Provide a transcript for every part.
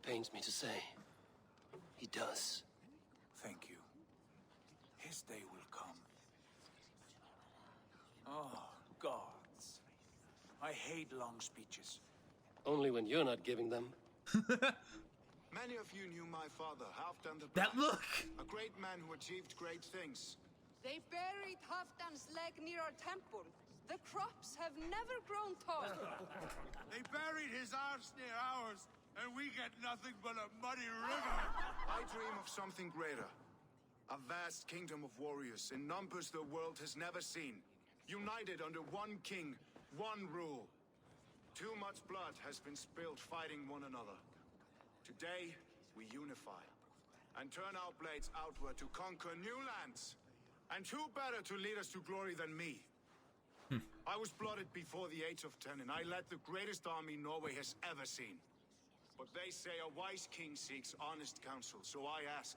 pains me to say. He does. Thank you. His day will come. Oh, gods. I hate long speeches. Only when you're not giving them. Many of you knew my father, Halfdan the That Black. look! A great man who achieved great things. They buried Halfdan's leg near our temple. The crops have never grown tall. They buried his arse near ours, and we get nothing but a muddy river. I dream of something greater. A vast kingdom of warriors in numbers the world has never seen. United under one king, one rule. Too much blood has been spilled fighting one another. Today, we unify. And turn our blades outward to conquer new lands. And who better to lead us to glory than me? I was blooded before the age of 10, and I led the greatest army Norway has ever seen. But they say a wise king seeks honest counsel, so I ask,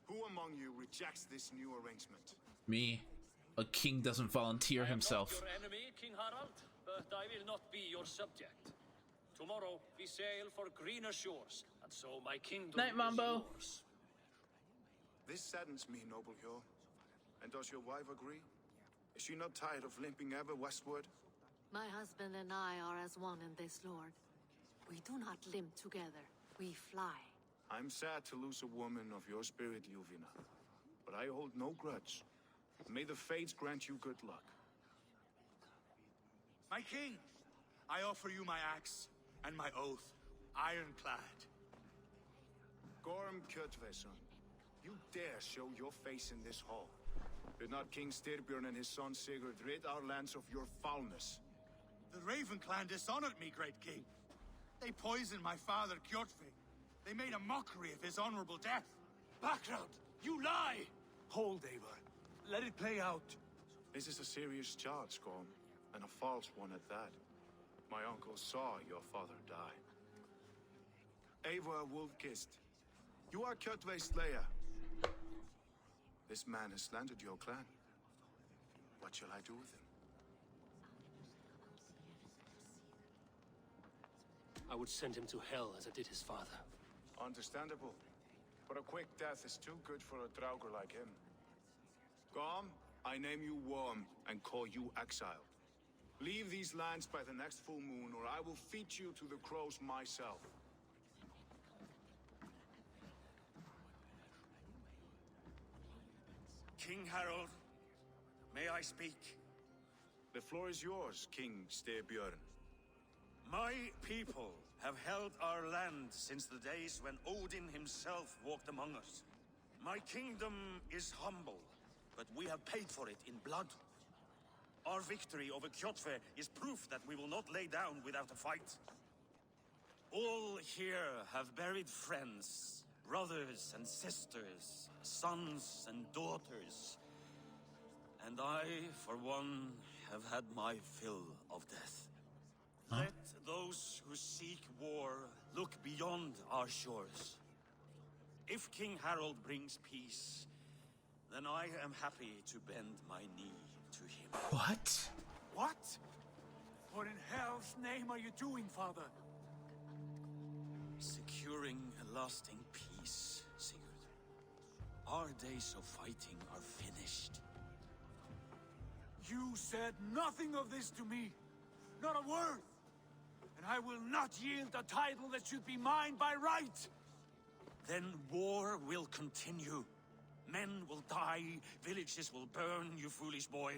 who among you rejects this new arrangement? Me. A king doesn't volunteer himself. I am not your enemy, King Harald, but I will not be your subject. Tomorrow we sail for greener shores, and so my kingdom Night, Mambo. is yours. This saddens me, noble Hjor. And does your wife agree? Is she not tired of limping ever westward? My husband and I are as one in this, Lord. We do not limp together. We fly. I'm sad to lose a woman of your spirit, Ljuvina. But I hold no grudge. May the fates grant you good luck. My king, I offer you my axe and my oath, ironclad. Gorm Kjotveson, you dare show your face in this hall. Did not King Styrbjörn and his son Sigurd rid our lands of your foulness? The Raven clan dishonored me, great king. They poisoned my father, Kjotve. They made a mockery of his honorable death. Background, you lie! Hold, Eivor. Let it play out. This is a serious charge, Gorm, and a false one at that. My uncle saw your father die. Eivor Wolf-Kissed, you are Kjotve's slayer. This man has slandered your clan. What shall I do with him? I would send him to hell as I did his father. Understandable. But a quick death is too good for a Draugr like him. Gorm, I name you Worm and call you exiled. Leave these lands by the next full moon, or I will feed you to the crows myself. King Harald, may I speak? The floor is yours, King Styrbjörn. My people have held our land since the days when Odin himself walked among us. My kingdom is humble, but we have paid for it in blood. Our victory over Kjotve is proof that we will not lay down without a fight. All here have buried friends, brothers and sisters, sons and daughters. And I, for one, have had my fill of death. Let those who seek war look beyond our shores. If King Harald brings peace, then I am happy to bend my knee to him. What? What? What in hell's name are you doing, father? Securing a lasting peace, Sigurd. Our days of fighting are finished. You said nothing of this to me. Not a word. And I will not yield a title that should be mine by right. Then war will continue. Men will die, villages will burn, you foolish boy.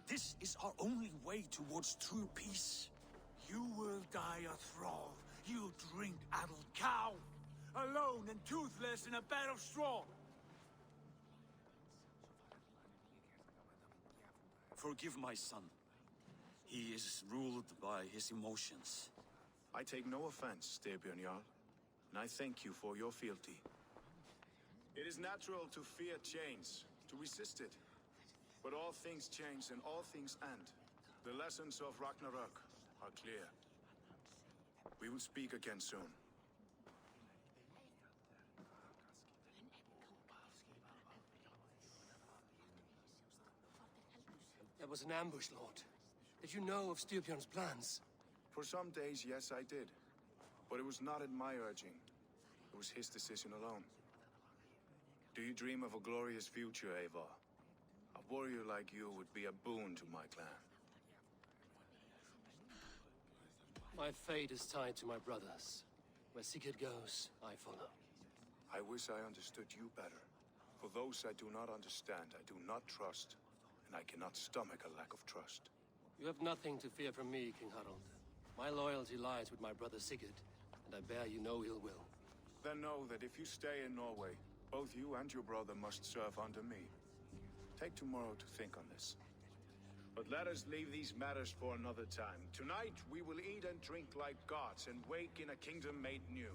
This is our only way towards true peace. You will die a thrall. You drink-addled cow. Alone and toothless in a bed of straw. Forgive my son. He is ruled by his emotions. I take no offense, Styrbjörn Jarl, and I thank you for your fealty. It is natural to fear change, to resist it. But all things change and all things end. The lessons of Ragnarok are clear. We will speak again soon. That was an ambush, Lord. Did you know of Styrbjörn's plans? For some days, yes, I did. But it was not at my urging. It was his decision alone. Do you dream of a glorious future, Eivor? A warrior like you would be a boon to my clan. My fate is tied to my brothers. Where Sigurd goes, I follow. I wish I understood you better. For those I do not understand, I do not trust, and I cannot stomach a lack of trust. You have nothing to fear from me, King Harald. My loyalty lies with my brother Sigurd, and I bear you no ill will. Then know that if you stay in Norway, both you and your brother must serve under me. Take tomorrow to think on this. But let us leave these matters for another time. Tonight, we will eat and drink like gods and wake in a kingdom made new.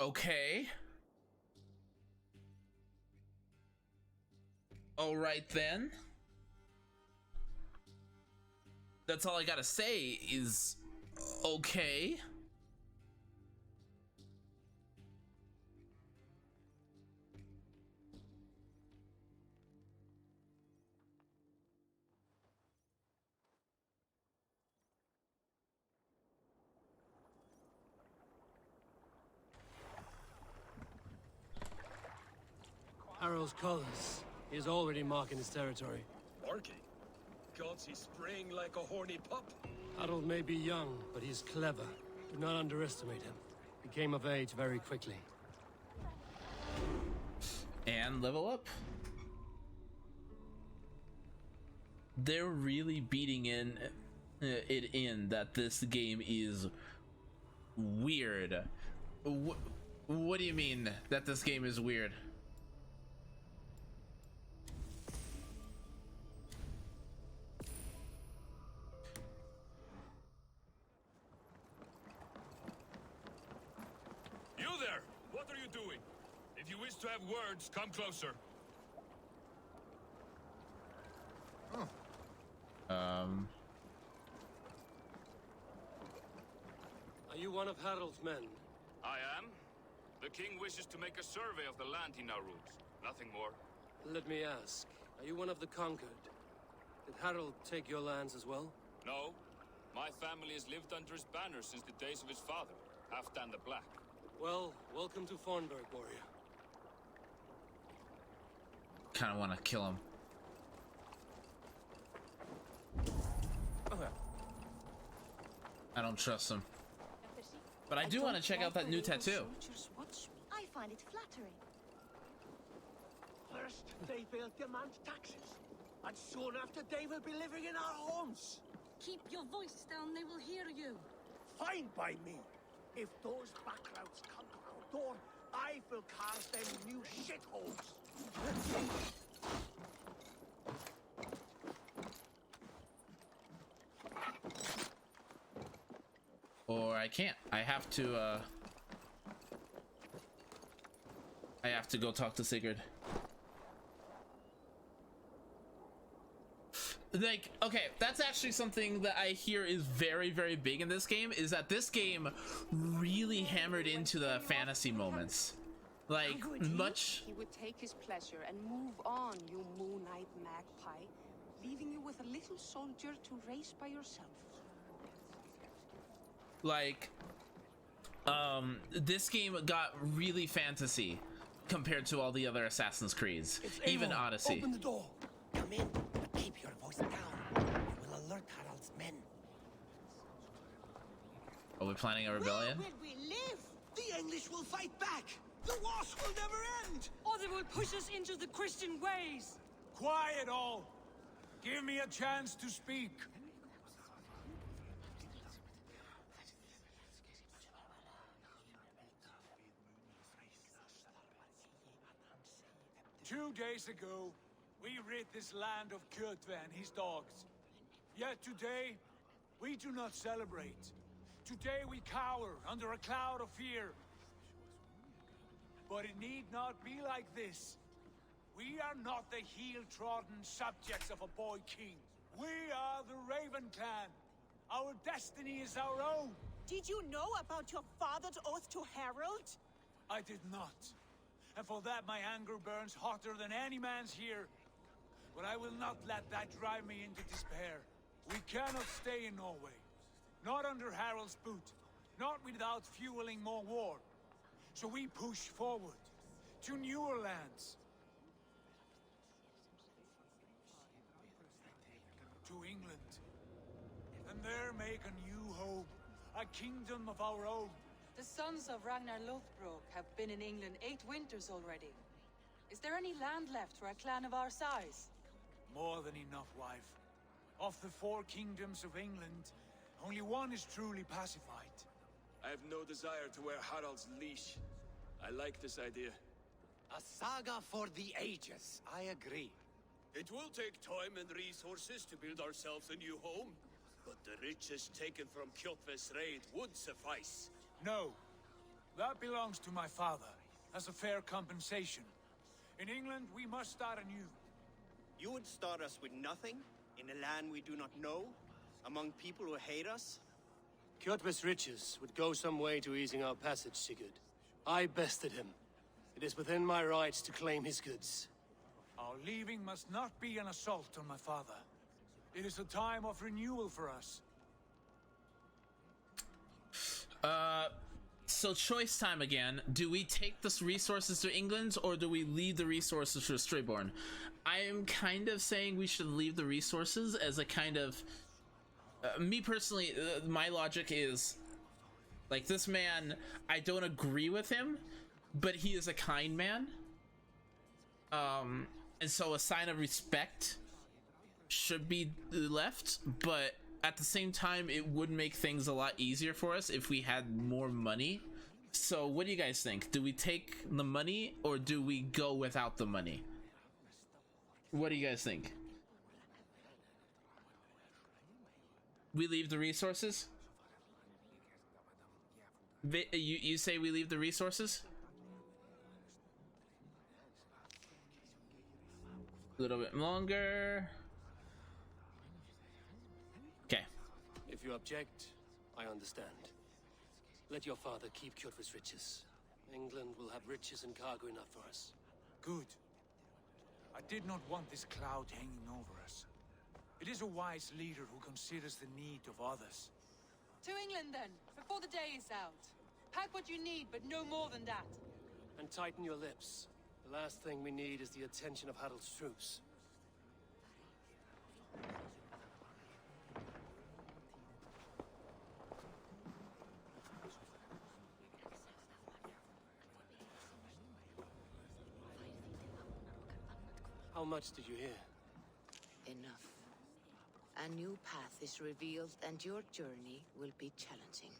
Okay. All right then. That's all I gotta say is okay. Harald's colors. He is already marking his territory. Marking? Gods, he's spraying like a horny pup. Harald may be young, but he's clever. Do not underestimate him. He came of age very quickly. And level up. They're really beating it in that this game is weird. What do you mean that this game is weird? You there! What are you doing? If you wish to have words, come closer. Are you one of Harald's men? I am. The king wishes to make a survey of the land he now rules. Nothing more. Let me ask, are you one of the conquered? Did Harald take your lands as well? No. My family has lived under his banner since the days of his father, Halfdan the Black. Well, welcome to Fornburg, warrior. Kind of want to kill him. I don't trust him. But I do want to check out that new tattoo. I find it flattering. First, they will demand taxes, and soon after they will be living in our homes. Keep your voice down, they will hear you. Fine by me. If those backgrounds come to our door, I will carve them new shitholes. Or I can't. I have to go talk to Sigurd. Like, okay, that's actually something that I hear is very, very big in this game, is that this game really hammered into the fantasy moments. Like, much... He would take his pleasure and move on, you moon-eyed magpie, leaving you with a little soldier to race by yourself. Like, this game got really fantasy compared to all the other Assassin's Creeds, even Odyssey. Open the door. Come in, but keep your voice down. You will alert Harald's men. Are we planning a rebellion? Where will we live? The English will fight back. The wars will never end. Or they will push us into the Christian ways. Quiet all! Give me a chance to speak. Two days ago, we rid this land of Kjotve and his dogs. Yet today, we do not celebrate. Today we cower under a cloud of fear. But it need not be like this. We are not the heel-trodden subjects of a boy king. We are the Raven clan. Our destiny is our own. Did you know about your father's oath to Harold? I did not. And for that my anger burns hotter than any man's here. But I will not let that drive me into despair. We cannot stay in Norway. Not under Harald's boot. Not without fueling more war. So we push forward. To newer lands. To England. And there make a new home. A kingdom of our own. The sons of Ragnar Lothbrok have been in England 8 winters already. Is there any land left for a clan of our size? More than enough, wife. Of the 4 kingdoms of England, only one is truly pacified. I have no desire to wear Harald's leash. I like this idea. A saga for the ages, I agree. It will take time and resources to build ourselves a new home, but the riches taken from Kjotve's raid would suffice. No. That belongs to my father, as a fair compensation. In England, we must start anew. You would start us with nothing, in a land we do not know, among people who hate us? Kjotve's riches would go some way to easing our passage, Sigurd. I bested him. It is within my rights to claim his goods. Our leaving must not be an assault on my father. It is a time of renewal for us. So choice time again. Do we take the resources to England, or do we leave the resources for Strayborn? I am kind of saying we should leave the resources as a kind of... me personally, my logic is... like, this man, I don't agree with him, but he is a kind man. And so a sign of respect should be left, but at the same time, it would make things a lot easier for us if we had more money. So what do you guys think? Do we take the money, or do we go without the money? What do you guys think? We leave the resources? You say we leave the resources? A little bit longer. Okay. If you object, I understand. Let your father keep Kjotve's riches. England will have riches and cargo enough for us. Good. I did not want this cloud hanging over us. It is a wise leader who considers the need of others. To England then, before the day is out. Pack what you need, but no more than that. And tighten your lips. The last thing we need is the attention of Harald's troops. How much did you hear? Enough. A new path is revealed, and your journey will be challenging.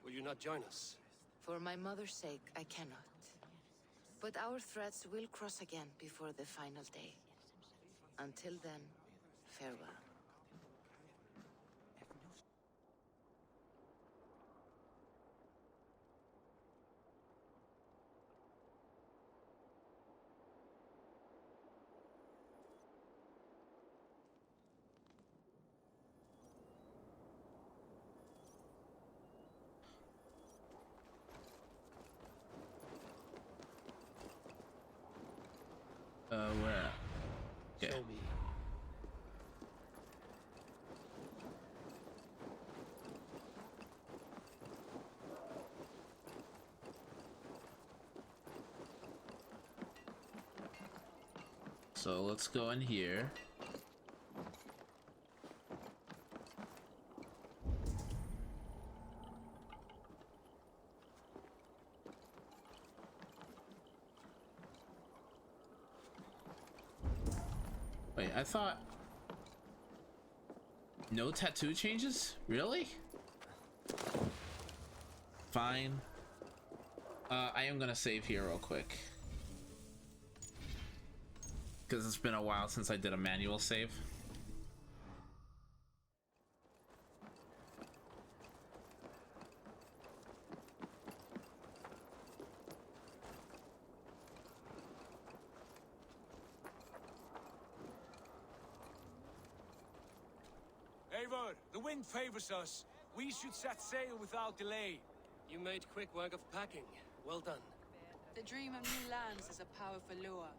Will you not join us? For my mother's sake, I cannot. But our threads will cross again before the final day. Until then, farewell. Where at? Okay. Show me. So let's go in here. Wait, I thought... no tattoo changes? Really? Fine. I am gonna save here real quick. Because it's been a while since I did a manual save. Eivor, the wind favors us. We should set sail without delay. You made quick work of packing. Well done. The dream of new lands is a powerful lure.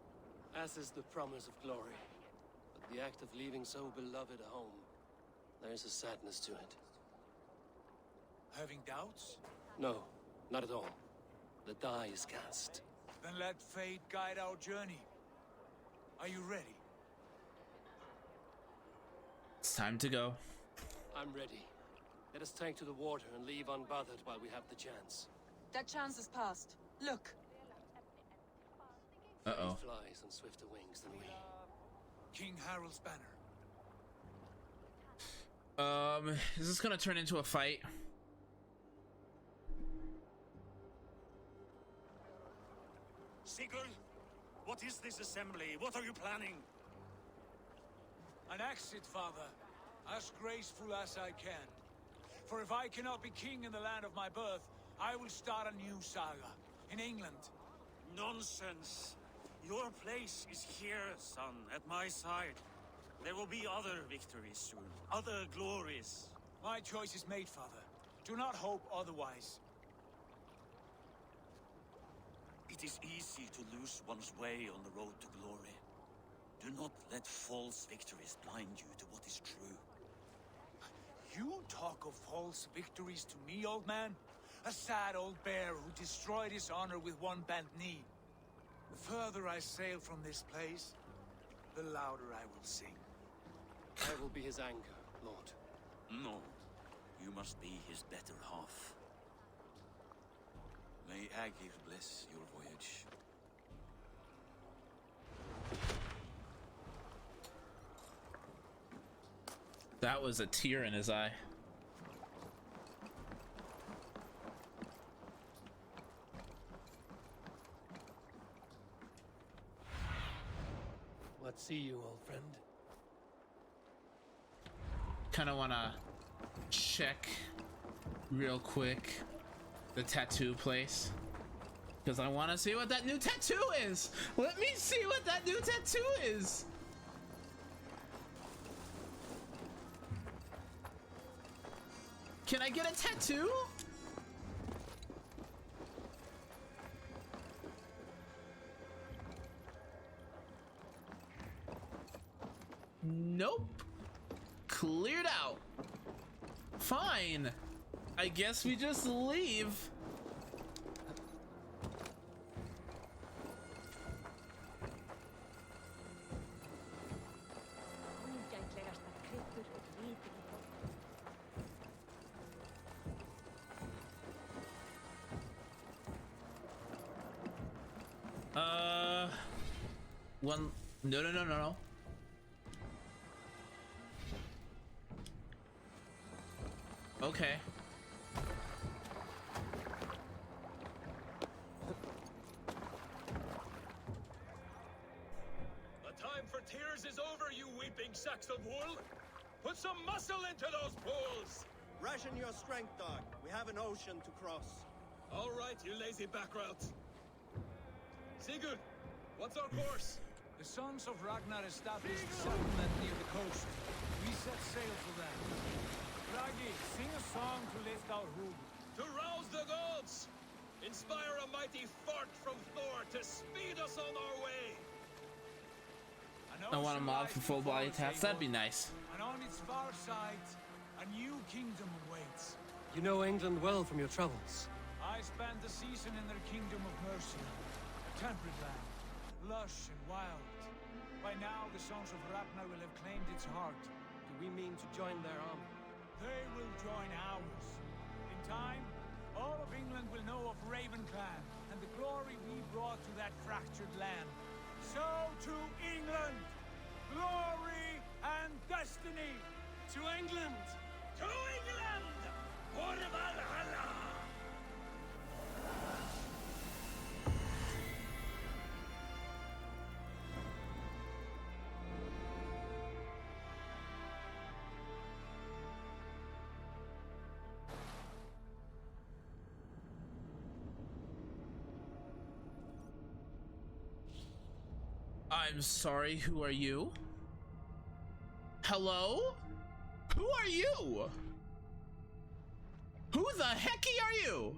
As is the promise of glory. But the act of leaving so beloved a home, there is a sadness to it. Having doubts? No, not at all. The die is cast. Then let fate guide our journey. Are you ready? It's time to go. I'm ready. Let us take to the water and leave unbothered while we have the chance. That chance is past. Look. Uh-oh. He flies on swifter wings than we. King Harald's banner. Is this gonna turn into a fight? Sigurd, what is this assembly? What are you planning? An exit, father. As graceful as I can. For if I cannot be king in the land of my birth, I will start a new saga. In England. Nonsense. Your place is here, son, at my side. There will be other victories soon. Other glories. My choice is made, father. Do not hope otherwise. It is easy to lose one's way on the road to glory. Do not let false victories blind you to what is true. You talk of false victories to me, old man? A sad old bear who destroyed his honor with one bent knee. The further I sail from this place, the louder I will sing. I will be his anchor, Lord. No. You must be his better half. May Agir bless your voyage. That was a tear in his eye. What see you, old friend? Kind of want to check real quick the tattoo place, because I want to see what that new tattoo is. Let me see what that new tattoo is. Can I get a tattoo? Nope. Cleared out. Fine. I guess we just leave. One. No. Okay. The time for tears is over, you weeping sacks of wool! Put some muscle into those pools! Ration your strength, dog. We have an ocean to cross. All right, you lazy backrout. Sigurd, what's our course? The sons of Ragnar established a settlement near the coast. We set sail for them. Raggi, sing a song to lift our hood. To rouse the gods! Inspire a mighty fart from Thor to speed us on our way! I want a mod for full body tats. That'd be nice. And on its far side, a new kingdom awaits. You know England well from your travels. I spent a season in their kingdom of Mercia. A temperate land, lush and wild. By now, the sons of Ragnar will have claimed its heart. Do we mean to join their army? They will join ours. In time, all of England will know of Raven Clan and the glory we brought to that fractured land. So to England, glory and destiny. To England! To England! For Valhalla! I'm sorry, who are you? Hello? Who are you? Who the hecky are you?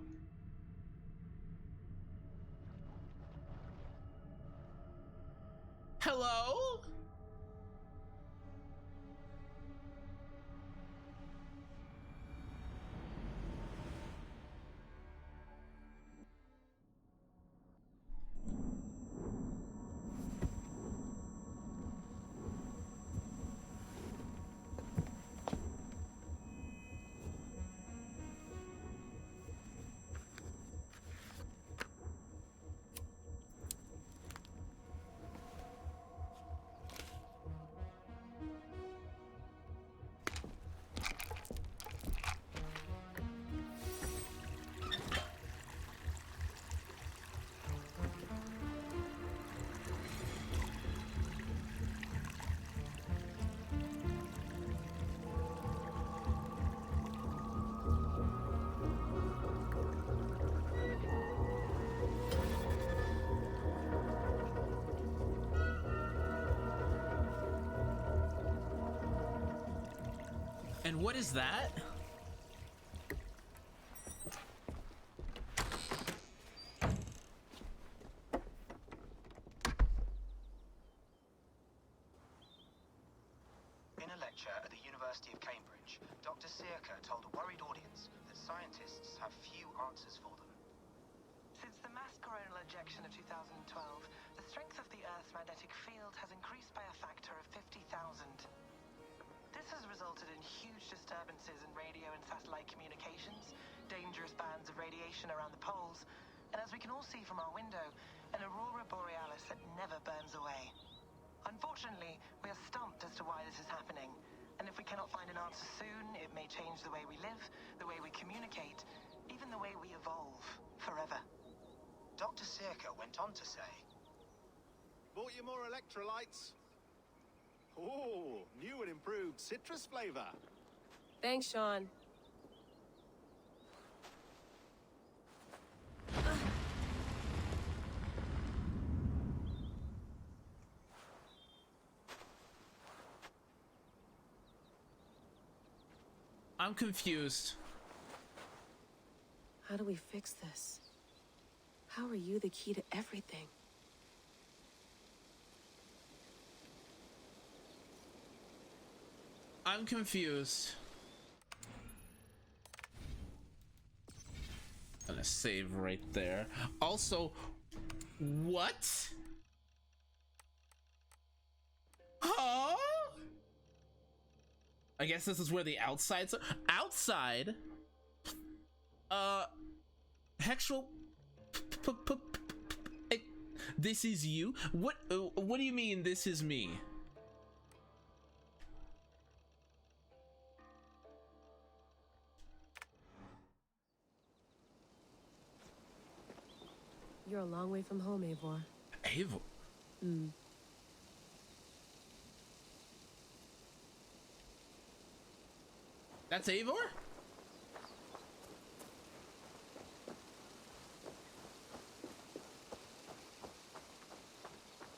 Hello? And what is that? In a lecture at the University of Cambridge, Dr. Searca told a worried audience that scientists have few answers for them. Since the mass coronal ejection of 2012, the strength of the Earth's magnetic field has increased by a factor of 50,000. This has resulted in huge disturbances in radio and satellite communications, dangerous bands of radiation around the poles, and as we can all see from our window, an aurora borealis that never burns away. Unfortunately, we are stumped as to why this is happening, and if we cannot find an answer soon, it may change the way we live, the way we communicate, even the way we evolve, forever. Dr. Searca went on to say, "Bought you more electrolytes? Oh, new and improved citrus flavor." Thanks, Sean. I'm confused. How do we fix this? How are you the key to everything? I'm confused. I'm gonna save right there. Also, what? Huh? I guess this is where the outsides are. Outside? Hexual. This is you? What do you mean this is me? You're a long way from home, Eivor. Eivor? That's Eivor?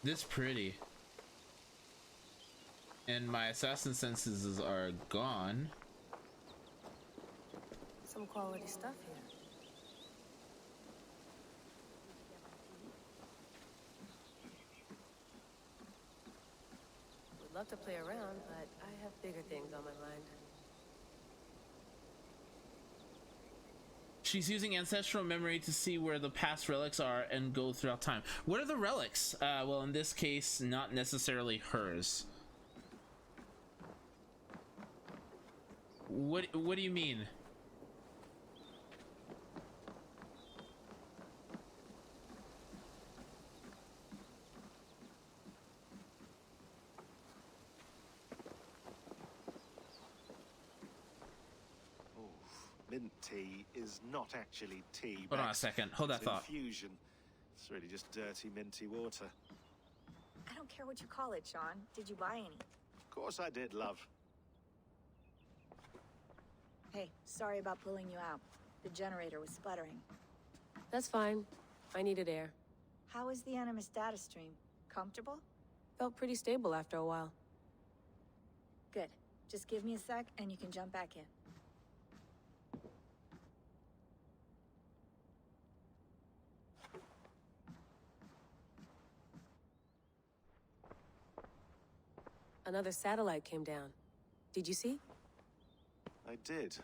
This pretty. And my assassin senses are gone. Some quality stuff here. Would love to play around, but I have bigger things on my mind. She's using ancestral memory to see where the past relics are and go throughout time. What are the relics? Well, in this case, not necessarily hers. What do you mean? Mint tea is not actually tea. Hold on a second. Hold that thought. Infusion. It's really just dirty, minty water. I don't care what you call it, Sean. Did you buy any? Of course I did, love. Hey, sorry about pulling you out. The generator was sputtering. That's fine. I needed air. How is the Animus data stream? Comfortable? Felt pretty stable after a while. Good. Just give me a sec and you can jump back in. Another satellite came down. Did you see? I did.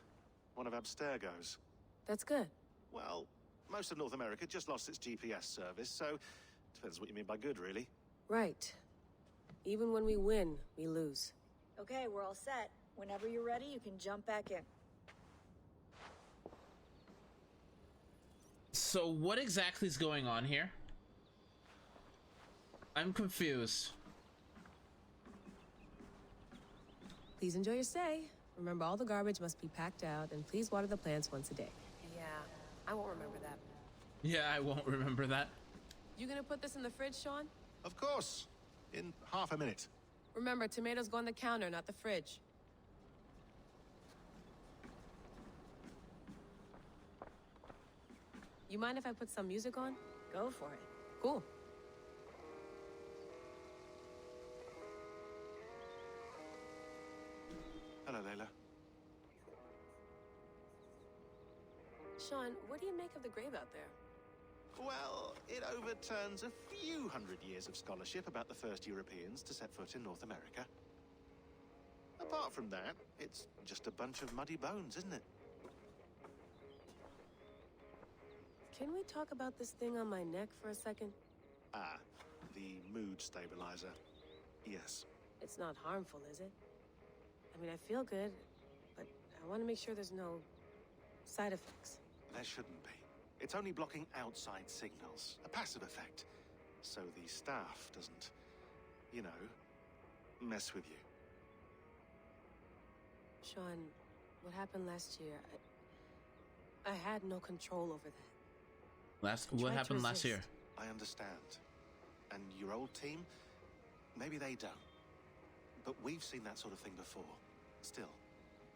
One of Abstergo's. That's good. Well, most of North America just lost its GPS service, so depends what you mean by good, really. Right. Even when we win, we lose. Okay, we're all set. Whenever you're ready, you can jump back in. So what exactly is going on here? I'm confused. Please enjoy your stay. Remember, all the garbage must be packed out, and please water the plants once a day. Yeah, I won't remember that. Yeah, I won't remember that. You gonna put this in the fridge, Sean? Of course. In half a minute. Remember, tomatoes go on the counter, not the fridge. You mind if I put some music on? Go for it. Cool. Hello, Layla. Sean, what do you make of the grave out there? Well, it overturns a few hundred years of scholarship about the first Europeans to set foot in North America. Apart from that, it's just a bunch of muddy bones, isn't it? Can we talk about this thing on my neck for a second? Ah, the mood stabilizer. Yes. It's not harmful, is it? I mean, I feel good, but I want to make sure there's no side effects. There shouldn't be. It's only blocking outside signals, a passive effect, so the staff doesn't, you know, mess with you. Sean, what happened last year, I had no control over that. What happened last year? I understand. And your old team, maybe they don't. But we've seen that sort of thing before. Still,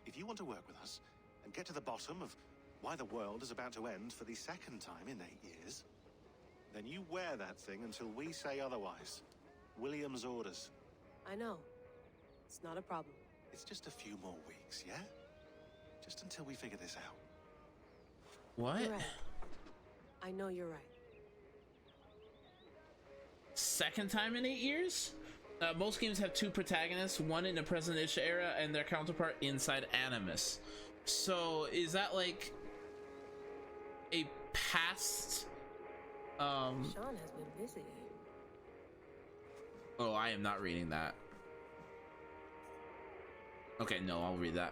if you want to work with us and get to the bottom of why the world is about to end for the second time in 8 years, then you wear that thing until we say otherwise. William's orders. I know. It's not a problem. It's just a few more weeks, yeah? Just until we figure this out. What? You're right. I know you're right. Second time in 8 years? Most games have two protagonists, one in the presidential era and their counterpart inside Animus. So is that like a past Sean has been busy. Oh, I am not reading that. Okay, no, I'll read that.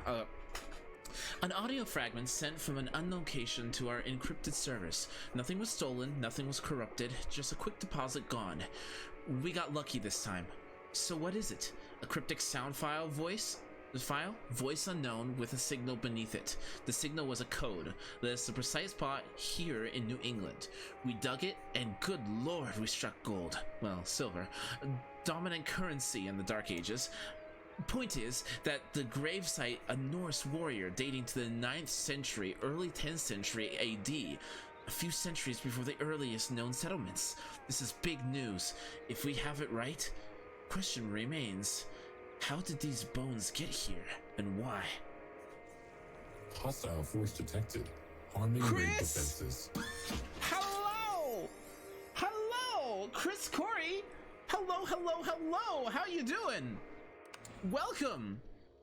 An audio fragment sent from an unknown location to our encrypted servers. Nothing was stolen, nothing was corrupted, just a quick deposit gone. We got lucky this time. So what is it? A cryptic sound file voice? Voice unknown with a signal beneath it. The signal was a code. Led us to the precise spot here in New England. We dug it, and good lord, we struck gold. Well, silver. Dominant currency in the Dark Ages. Point is that the gravesite, a Norse warrior dating to the 9th century, early 10th century AD, a few centuries before the earliest known settlements. This is big news. If we have it right, question remains, how did these bones get here, and why? Hostile force detected. Harming raid defenses. Hello! Hello! Chris Corey! Hello, hello, hello! How you doing? Welcome!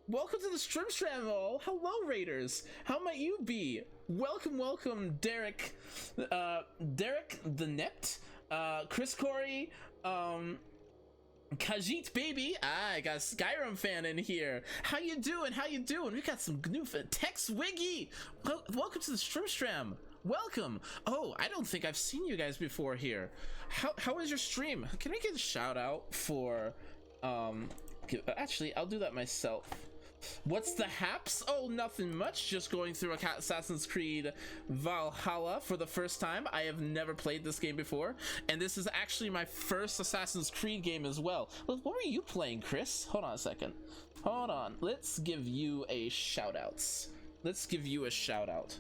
Welcome to the Strimstram all! Hello, Raiders! How might you be? Welcome, welcome, Derek. Derek the Nept, Chris Corey, Khajiit baby. I got a Skyrim fan in here. How you doing? How you doing? We got some new Tex Wiggy. Welcome to the Strimstram. Welcome. Oh, I don't think I've seen you guys before here. How was your stream? Can I get a shout out for actually, I'll do that myself. What's the haps? Oh, nothing much. Just going through Assassin's Creed Valhalla for the first time. I have never played this game before, and this is actually my first Assassin's Creed game as well. What were you playing, Chris? Hold on a second. Hold on. Let's give you a shout outs. Let's give you a shout out.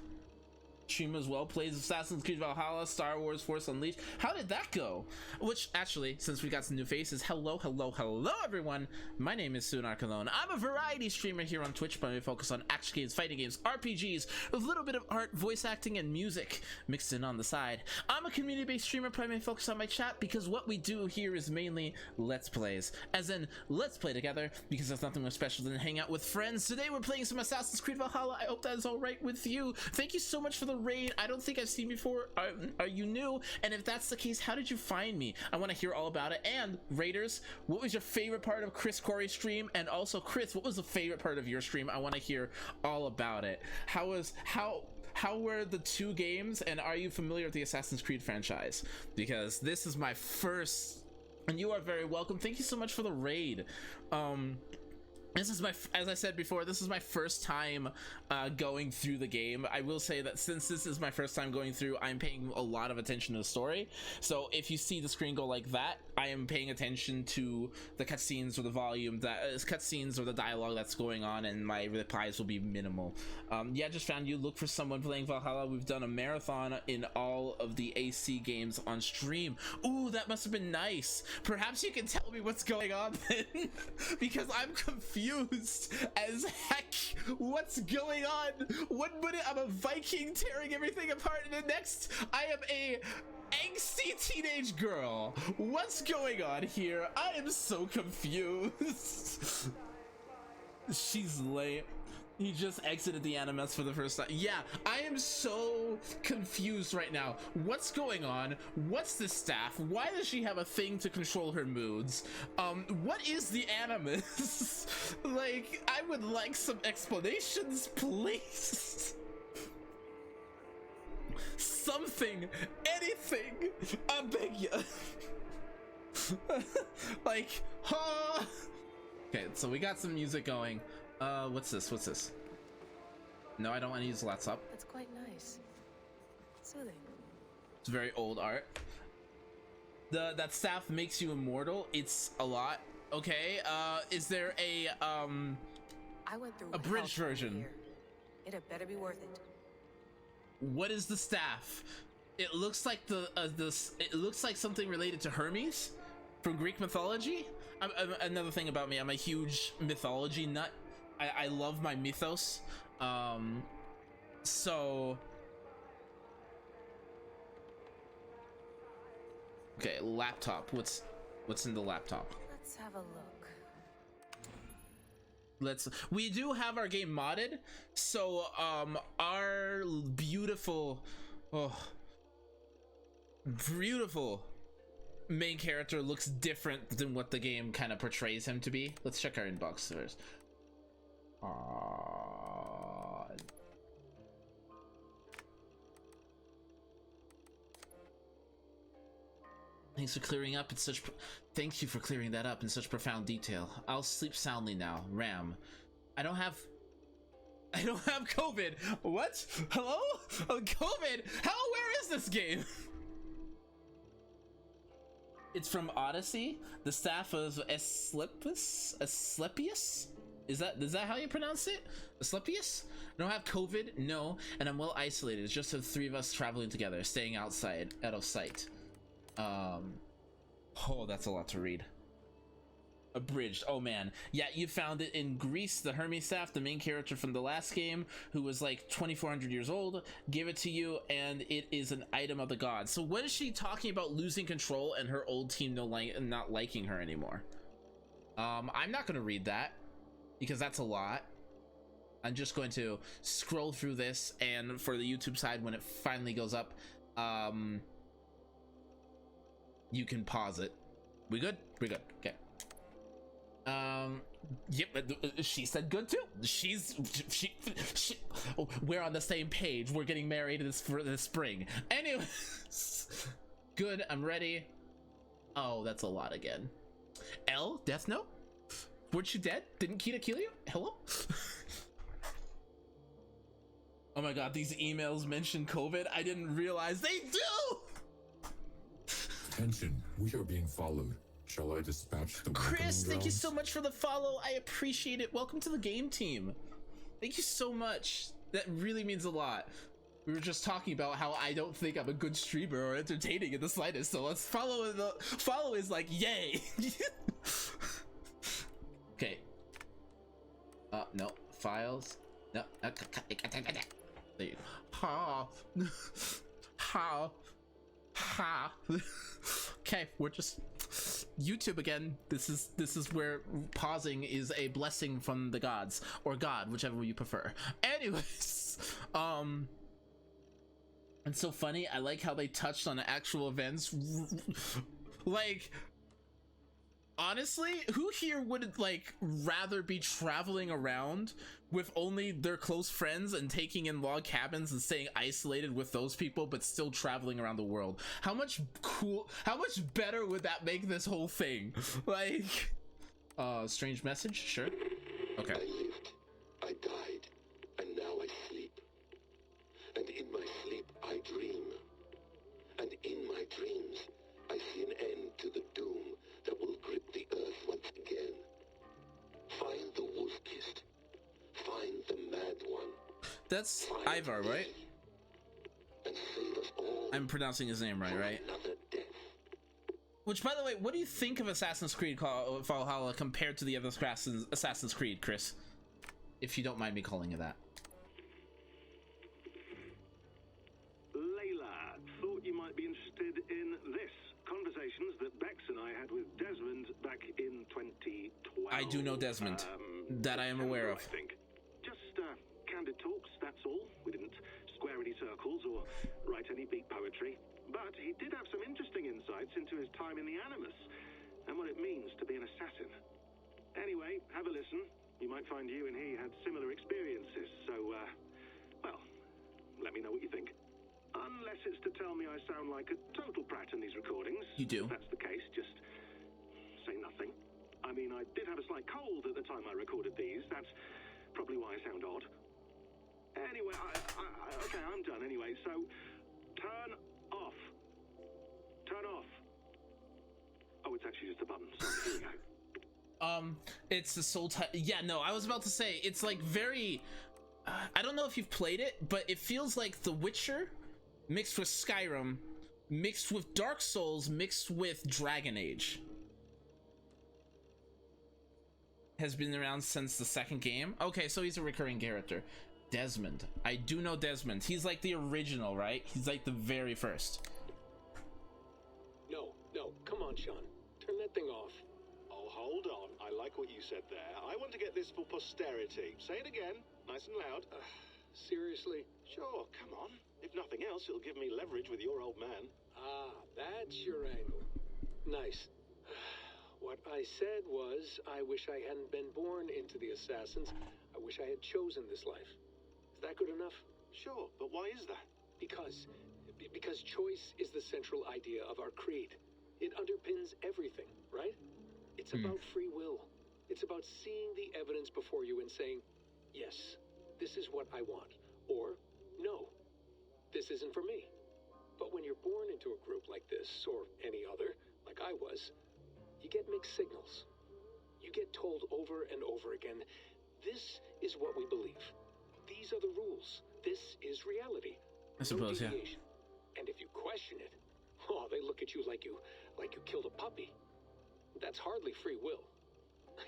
stream as well, plays Assassin's Creed Valhalla, Star Wars Force Unleashed. How did that go? Which actually, since we got some new faces, hello everyone. My name is Sunar Cologne. I'm a variety streamer here on Twitch, but I focus on action games, fighting games, RPGs, with a little bit of art, voice acting, and music mixed in on the side. I'm a community-based streamer, primarily focused on my chat, because what we do here is mainly Let's Plays. As in, let's play together, because there's nothing more special than hang out with friends. Today we're playing some Assassin's Creed Valhalla. I hope that is alright with you. Thank you so much for the raid. I don't think I've seen before. Are you new? And if that's the case, how did you find me? I want to hear all about it. And raiders, what was your favorite part of Chris Corey's stream? And also Chris, what was the favorite part of your stream? I want to hear all about it. How were the two games, and are you familiar with the Assassin's Creed franchise? Because this is my first, and you are very welcome. Thank you so much for the raid. This is as I said before, this is my first time going through the game. I will say that since this is my first time going through, I'm paying a lot of attention to the story. So if you see the screen go like that, I am paying attention to the cutscenes or the volume, cutscenes or the dialogue that's going on, and my replies will be minimal. Yeah, just found you. Look for someone playing Valhalla. We've done a marathon in all of the AC games on stream. Ooh, that must have been nice. Perhaps you can tell me what's going on then, because I'm confused as heck. What's going on? 1 minute I'm a Viking tearing everything apart, and the next I am a angsty teenage girl. What's going on here? I am so confused. She's late. He just exited the animus for the first time. Yeah, I am so confused right now. What's going on? What's the staff? Why does she have a thing to control her moods? What is the animus? Like, I would like some explanations, please. Something, anything, I beg you. Like, huh? Okay, so we got some music going. What's this? No, I don't want to use the laptop. That's quite nice. Soothing. It's very old art. That staff makes you immortal. It's a lot. Okay, is there a I went through bridge version? Here. It had better be worth it. What is the staff? It looks like it looks like something related to Hermes from Greek mythology. Another thing about me, I'm a huge mythology nut. I love my mythos. So okay, laptop. What's in the laptop? Let's have a look. We do have our game modded, so our beautiful main character looks different than what the game kind of portrays him to be. Let's check our inbox first. Thanks for clearing up in such. Thank you for clearing that up in such profound detail. I'll sleep soundly now. Ram. I don't have COVID. What? Hello? COVID? Where is this game? It's from Odyssey. The staff of Asclepius? Is that how you pronounce it? Asclepius? I don't have COVID, no, and I'm well isolated. It's just the three of us traveling together, staying outside, out of sight. Oh, that's a lot to read. Abridged. Oh man, yeah, you found it in Greece. The Hermes staff, the main character from the last game, who was like 2,400 years old, gave it to you, and it is an item of the gods. So what is she talking about losing control and her old team not liking her anymore? I'm not gonna read that because that's a lot. I'm just going to scroll through this, and for the YouTube side, when it finally goes up, you can pause it. We good? We're good. Okay. Yep, she said good too. We're on the same page. We're getting married this spring. Anyways, good. I'm ready. Oh, that's a lot again. L, death note? Weren't you dead? Didn't Kita kill you? Hello? Oh my god, these emails mention COVID. I didn't realize they do. Attention, we are being followed. Shall I dispatch the Chris, thank you so much for the follow. I appreciate it. Welcome to the game team. Thank you so much. That really means a lot. We were just talking about how I don't think I'm a good streamer or entertaining in the slightest, so let's follow is like, yay! Okay. No. Files. No. There you go. Ha. Ha. Ha. Okay, we're just YouTube again. This is where pausing is a blessing from the gods, or God, whichever you prefer. Anyways, it's so funny. I like how they touched on actual events. Like, honestly, who here would like rather be traveling around with only their close friends and taking in log cabins and staying isolated with those people, but still traveling around the world? How much better would that make this whole thing? Like, strange message? Sure. Okay. I lived, I died, and now I sleep. And in my sleep I dream. And in my dreams I see an end to the doom that will grip the earth once again. Find the wolf-kissed. Find the mad one. That's Ivar, right? And save us all. I'm pronouncing his name right? Which, by the way, what do you think of Assassin's Creed Valhalla compared to the other Assassin's Creed, Chris? If you don't mind me calling it that. Layla, thought you might be interested in this. Conversations that Bex and I had with Desmond back in 2012. I do know Desmond. That I am aware of. I think. Just candid talks, that's all. We didn't square any circles or write any beat poetry. But he did have some interesting insights into his time in the Animus and what it means to be an assassin. Anyway, have a listen. You might find you and he had similar experiences. So, well, let me know what you think. Unless it's to tell me I sound like a total prat in these recordings. You do. If that's the case, just say nothing. I mean, I did have a slight cold at the time I recorded these. That's probably why I sound odd. Anyway, okay, I'm done anyway. So, turn off. Turn off. Oh, it's actually just a button. So here we go. It's the soul type. Yeah, no, I was about to say, it's like very... I don't know if you've played it, but it feels like The Witcher mixed with Skyrim, mixed with Dark Souls, mixed with Dragon Age. Has been around since the second game. Okay, so he's a recurring character. Desmond. I do know Desmond. He's like the original, right? He's like the very first. No, come on, Sean. Turn that thing off. Oh, hold on. I like what you said there. I want to get this for posterity. Say it again, nice and loud. Seriously? Sure, come on. If nothing else, it'll give me leverage with your old man. Ah, that's your angle. Nice. What I said was, I wish I hadn't been born into the Assassins. I wish I had chosen this life. Is that good enough? Sure, but why is that? Because choice is the central idea of our creed. It underpins everything, right? It's about free will. It's about seeing the evidence before you and saying, yes, this is what I want. Or, no, this isn't for me. But when you're born into a group like this, or any other, like I was, you get mixed signals. You get told over and over again, this is what we believe. These are the rules. This is reality. I suppose, no deviation. And if you question it, oh, they look at you like you killed a puppy. That's hardly free will.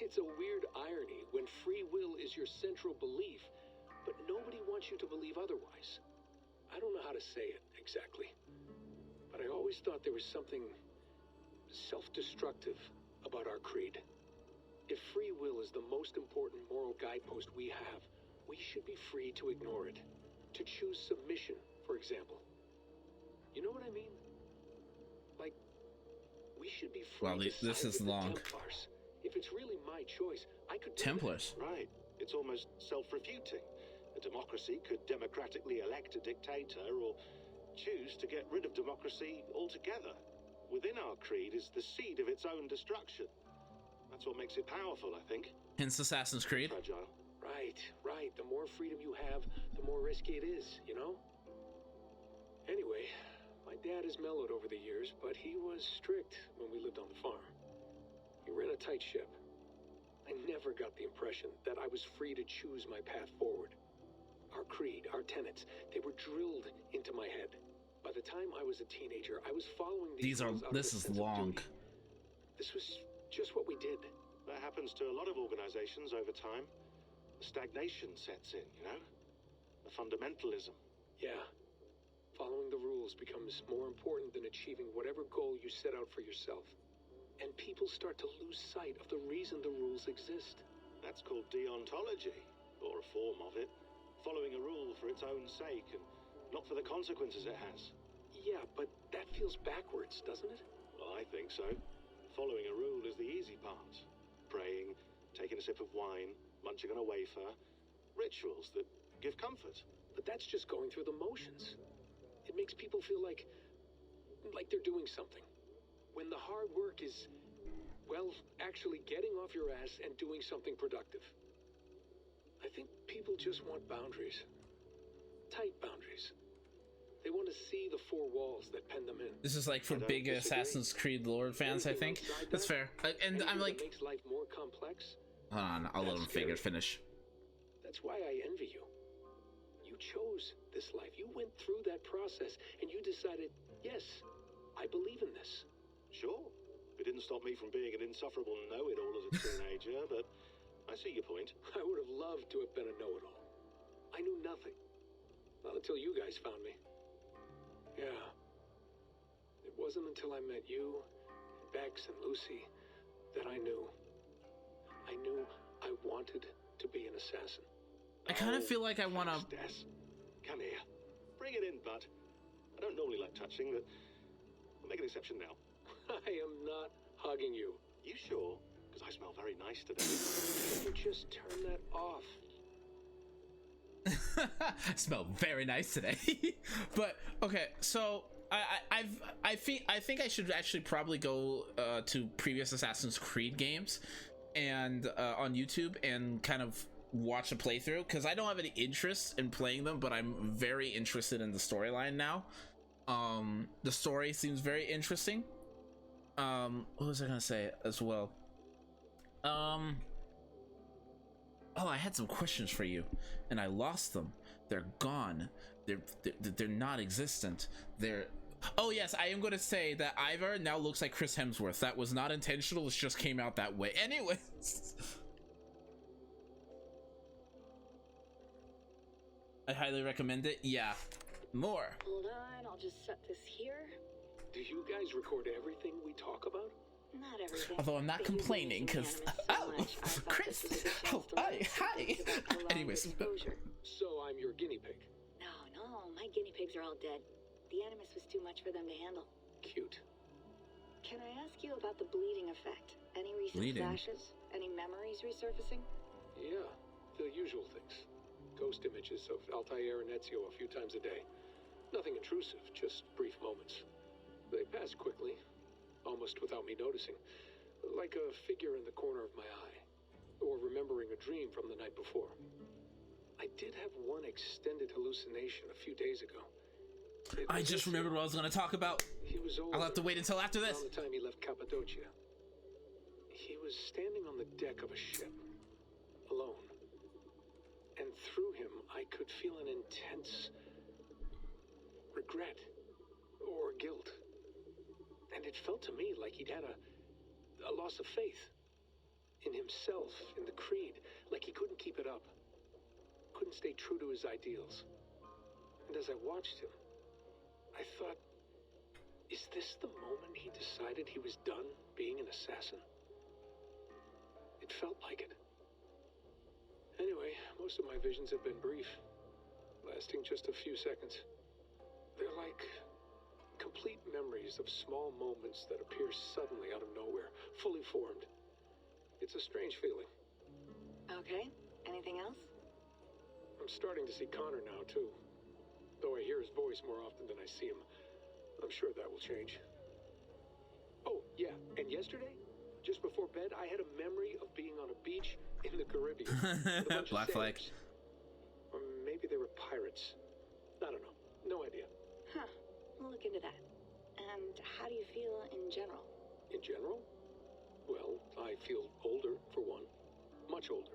It's a weird irony when free will is your central belief, but nobody wants you to believe otherwise. I don't know how to say it exactly, but I always thought there was something self-destructive about our creed. If free will is the most important moral guidepost we have, we should be free to ignore it. To choose submission, for example. You know what I mean? Like, we should be free Wow, to this side is with the long. Templars. If it's really my choice, I could do Templars. Right. It's almost self-refuting. A democracy could democratically elect a dictator or choose to get rid of democracy altogether. Within our creed is the seed of its own destruction. That's what makes it powerful, I think. Hence Assassin's Creed. Fragile. Right. The more freedom you have, the more risky it is, you know? Anyway, my dad has mellowed over the years, but he was strict when we lived on the farm. He ran a tight ship. I never got the impression that I was free to choose my path forward. our creed, our tenets, they were drilled into my head. By the time I was a teenager, I was following these rules out of a This is sense of long. duty. This was just what we did. That happens to a lot of organizations over time. Stagnation sets in, you know? The fundamentalism. Yeah. Following the rules becomes more important than achieving whatever goal you set out for yourself. And people start to lose sight of the reason the rules exist. That's called deontology, or a form of it. Following a rule for its own sake and not for the consequences it has. Yeah, but that feels backwards, doesn't it? Well, I think so. Following a rule is the easy part. Praying, taking a sip of wine, munching on a wafer. Rituals that give comfort. But that's just going through the motions. It makes people feel like they're doing something. When the hard work is, well, actually getting off your ass and doing something productive. I think people just want boundaries. Tight boundaries. They want to see the four walls that pen them in. This is like for big Assassin's Creed Lord fans, I think. That's fair. And I'm like, makes life more complex. hold on, I'll let him finish. That's why I envy you. You chose this life. You went through that process and you decided, yes, I believe in this. Sure. It didn't stop me from being an insufferable know-it-all as a teenager, but I see your point. I would have loved to have been a know-it-all. I knew nothing. Not until you guys found me. Yeah. It wasn't until I met you, and Bex and Lucy, that I knew. I knew I wanted to be an assassin. I kind of feel like I want to... Come here. Bring it in, bud. I don't normally like touching, but we'll make an exception now. I am not hugging you. You sure? Because I smell very nice today. Can you just turn that off? Smell very nice today. But okay, so I think I should actually probably go to previous Assassin's Creed games and on YouTube and kind of watch a playthrough, because I don't have any interest in playing them, but I'm very interested in the storyline now. The story seems very interesting. What was I gonna say as well? Oh, I had some questions for you and I lost them. They're gone. They're not existent. Oh yes, I am going to say that Ivar now looks like Chris Hemsworth. That was not intentional, it just came out that way. Anyways. I highly recommend it. Yeah. More. Hold on, I'll just set this here. Do you guys record everything we talk about? Not everything. Although I'm not complaining, because Chris, hi. Anyways, so I'm your guinea pig. No, my guinea pigs are all dead. The Animus was too much for them to handle. Cute. Can I ask you about the bleeding effect? Any recent flashes? Any memories resurfacing? Yeah, the usual things. Ghost images of Altair and Ezio a few times a day. Nothing intrusive, just brief moments. They pass quickly, almost without me noticing, like a figure in the corner of my eye, or remembering a dream from the night before. I did have one extended hallucination a few days ago. I just remembered what I was going to talk about. He was older. I'll have to wait until after this. Around the time he left Cappadocia. He was standing on the deck of a ship, alone. And through him, I could feel an intense regret or guilt. And it felt to me like he'd had a loss of faith in himself, in the creed, like he couldn't keep it up, couldn't stay true to his ideals. And as I watched him, I thought, is this the moment he decided he was done being an assassin? It felt like it. Anyway, most of my visions have been brief, lasting just a few seconds. They're like complete memories of small moments that appear suddenly out of nowhere, fully formed. It's a strange feeling. Okay, anything else? I'm starting to see Connor now, too. Though I hear his voice more often than I see him. I'm sure that will change. Oh, yeah, and yesterday, just before bed, I had a memory of being on a beach in the Caribbean. Black flag. Or maybe they were pirates. I don't know. No idea. Huh. We'll look into that. And how do you feel in general? In general? Well, I feel older, for one. Much older.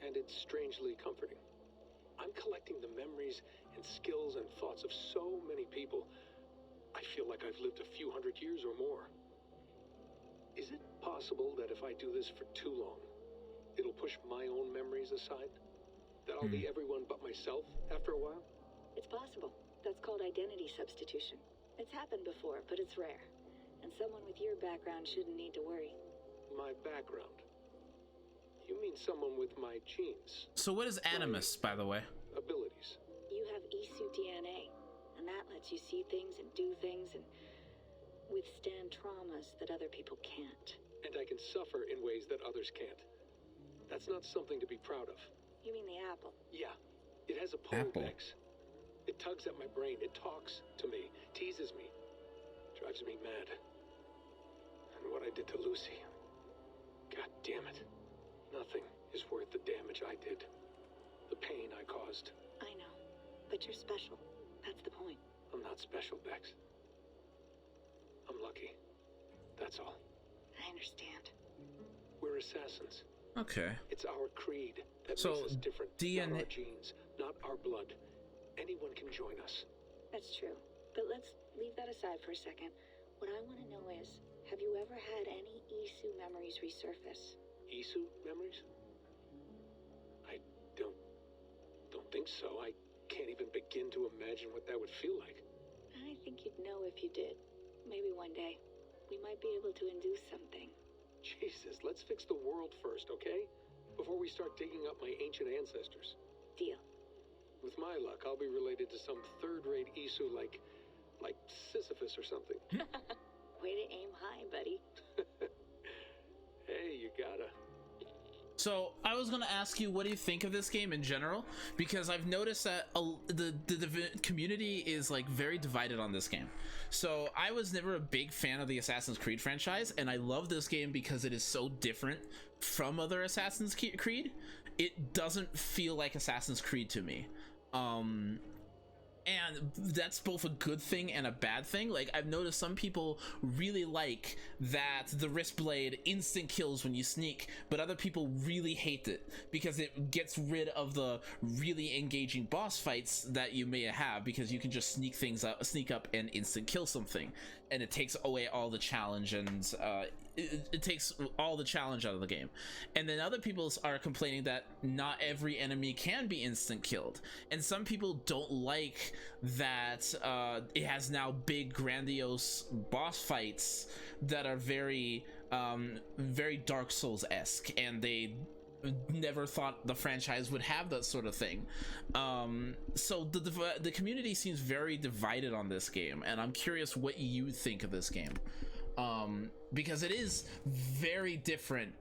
And it's strangely comforting. I'm collecting the memories and skills and thoughts of so many people. I feel like I've lived a few hundred years or more. Is it possible that if I do this for too long, it'll push my own memories aside? That I'll be everyone but myself after a while? It's possible. That's called identity substitution. It's happened before, but it's rare. And someone with your background shouldn't need to worry. My background? You mean someone with my genes? So what is animus, by the way? Abilities. You have Isu DNA, and that lets you see things and do things and withstand traumas that other people can't. And I can suffer in ways that others can't. That's not something to be proud of. You mean the apple? Yeah. It has a polepex. It tugs at my brain. It talks to me, teases me, drives me mad. And what I did to Lucy. God damn it. Nothing is worth the damage I did. The pain I caused. I know. But you're special. That's the point. I'm not special, Bex. I'm lucky. That's all. I understand. We're assassins. Okay. It's our creed that makes us different. DNA. Not our genes, not our blood. Anyone can join us. That's true. But let's leave that aside for a second. What I want to know is, have you ever had any Isu memories resurface? Isu memories? I don't think so. I can't even begin to imagine what that would feel like. I think you'd know if you did. Maybe one day, we might be able to induce something. Jesus, let's fix the world first, okay? Before we start digging up my ancient ancestors. Deal. With my luck, I'll be related to some third-rate Isu like Sisyphus or something. Way to aim high, buddy. Hey, you gotta. So I was gonna ask you, what do you think of this game in general? Because I've noticed that the community is like very divided on this game. So I was never a big fan of the Assassin's Creed franchise, and I love this game because it is so different from other Assassin's Creed. It doesn't feel like Assassin's Creed to me. And that's both a good thing and a bad thing. Like, I've noticed some people really like that the wrist blade instant kills when you sneak, but other people really hate it because it gets rid of the really engaging boss fights that you may have, because you can just sneak up and instant kill something, and it takes away all the challenge, and it takes all the challenge out of the game. And then other people are complaining that not every enemy can be instant killed, and some people don't like that it has now big grandiose boss fights that are very Dark Souls-esque, and they never thought the franchise would have that sort of thing. So the community seems very divided on this game, and I'm curious what you think of this game. Because it is very different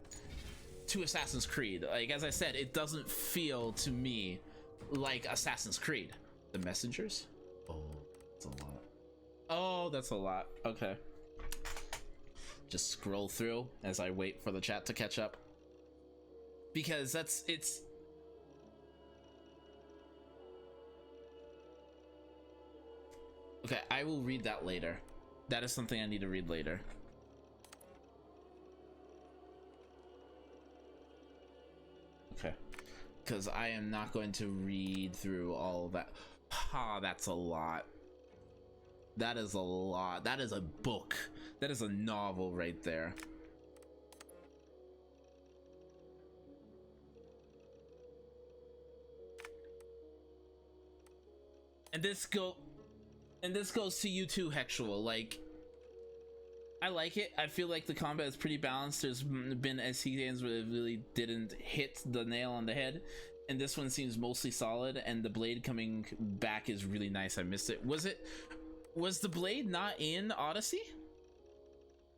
to Assassin's Creed. Like, as I said, it doesn't feel to me like Assassin's Creed. The messengers? Oh, that's a lot. Oh, that's a lot. Okay. Just scroll through as I wait for the chat to catch up. Because it's... Okay, I will read that later. That is something I need to read later. Okay. Because I am not going to read through all of that. Ha, that's a lot. That is a lot. That is a book. That is a novel right there. And this goes to you too, Hexual. Like, I like it. I feel like the combat is pretty balanced. There's been SC where it really didn't hit the nail on the head, and this one seems mostly solid, and the blade coming back is really nice. I missed it. Was the blade not in Odyssey?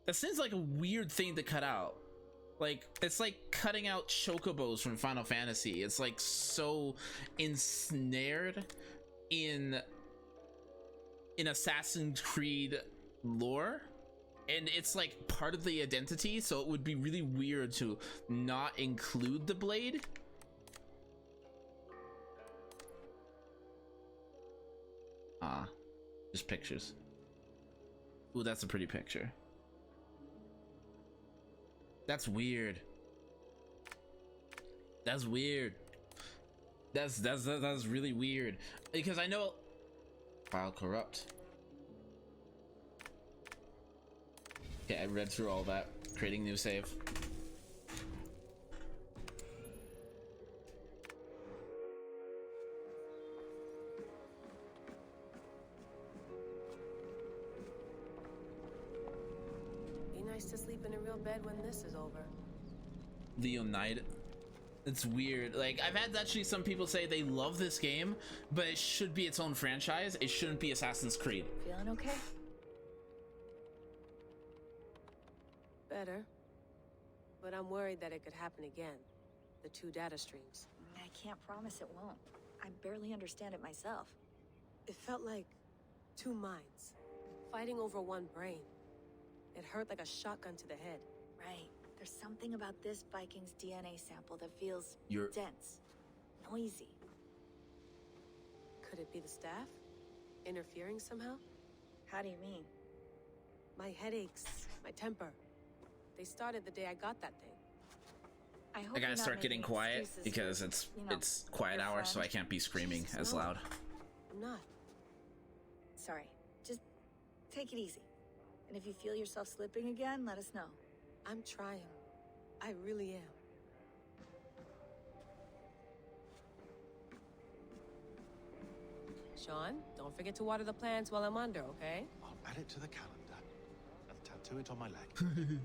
That seems like a weird thing to cut out. Like, it's like cutting out chocobos from Final Fantasy. It's like so ensnared in Assassin's Creed lore, and it's like part of the identity, so it would be really weird to not include the blade. Just pictures. Ooh, that's a pretty picture. That's weird. That's weird. That's really weird, because I know file corrupt. Okay, I read through all that. Creating new save. Be nice to sleep in a real bed when this is over. The United. It's weird. Like, I've had actually some people say they love this game, but it should be its own franchise. It shouldn't be Assassin's Creed. Feeling okay? Better. But I'm worried that it could happen again. The two data streams. I can't promise it won't. I barely understand it myself. It felt like two minds, fighting over one brain. It hurt like a shotgun to the head. Right. There's something about this Viking's DNA sample that feels You're... dense, noisy. Could it be the staff? Interfering somehow? How do you mean? My headaches, my temper. They started the day I got that thing. I gotta start getting quiet because it's quiet hour, so I can't be screaming as loud. I'm not. Sorry. Just take it easy. And if you feel yourself slipping again, let us know. I'm trying. I really am. Sean, don't forget to water the plants while I'm under, okay? I'll add it to the calendar and tattoo it on my leg.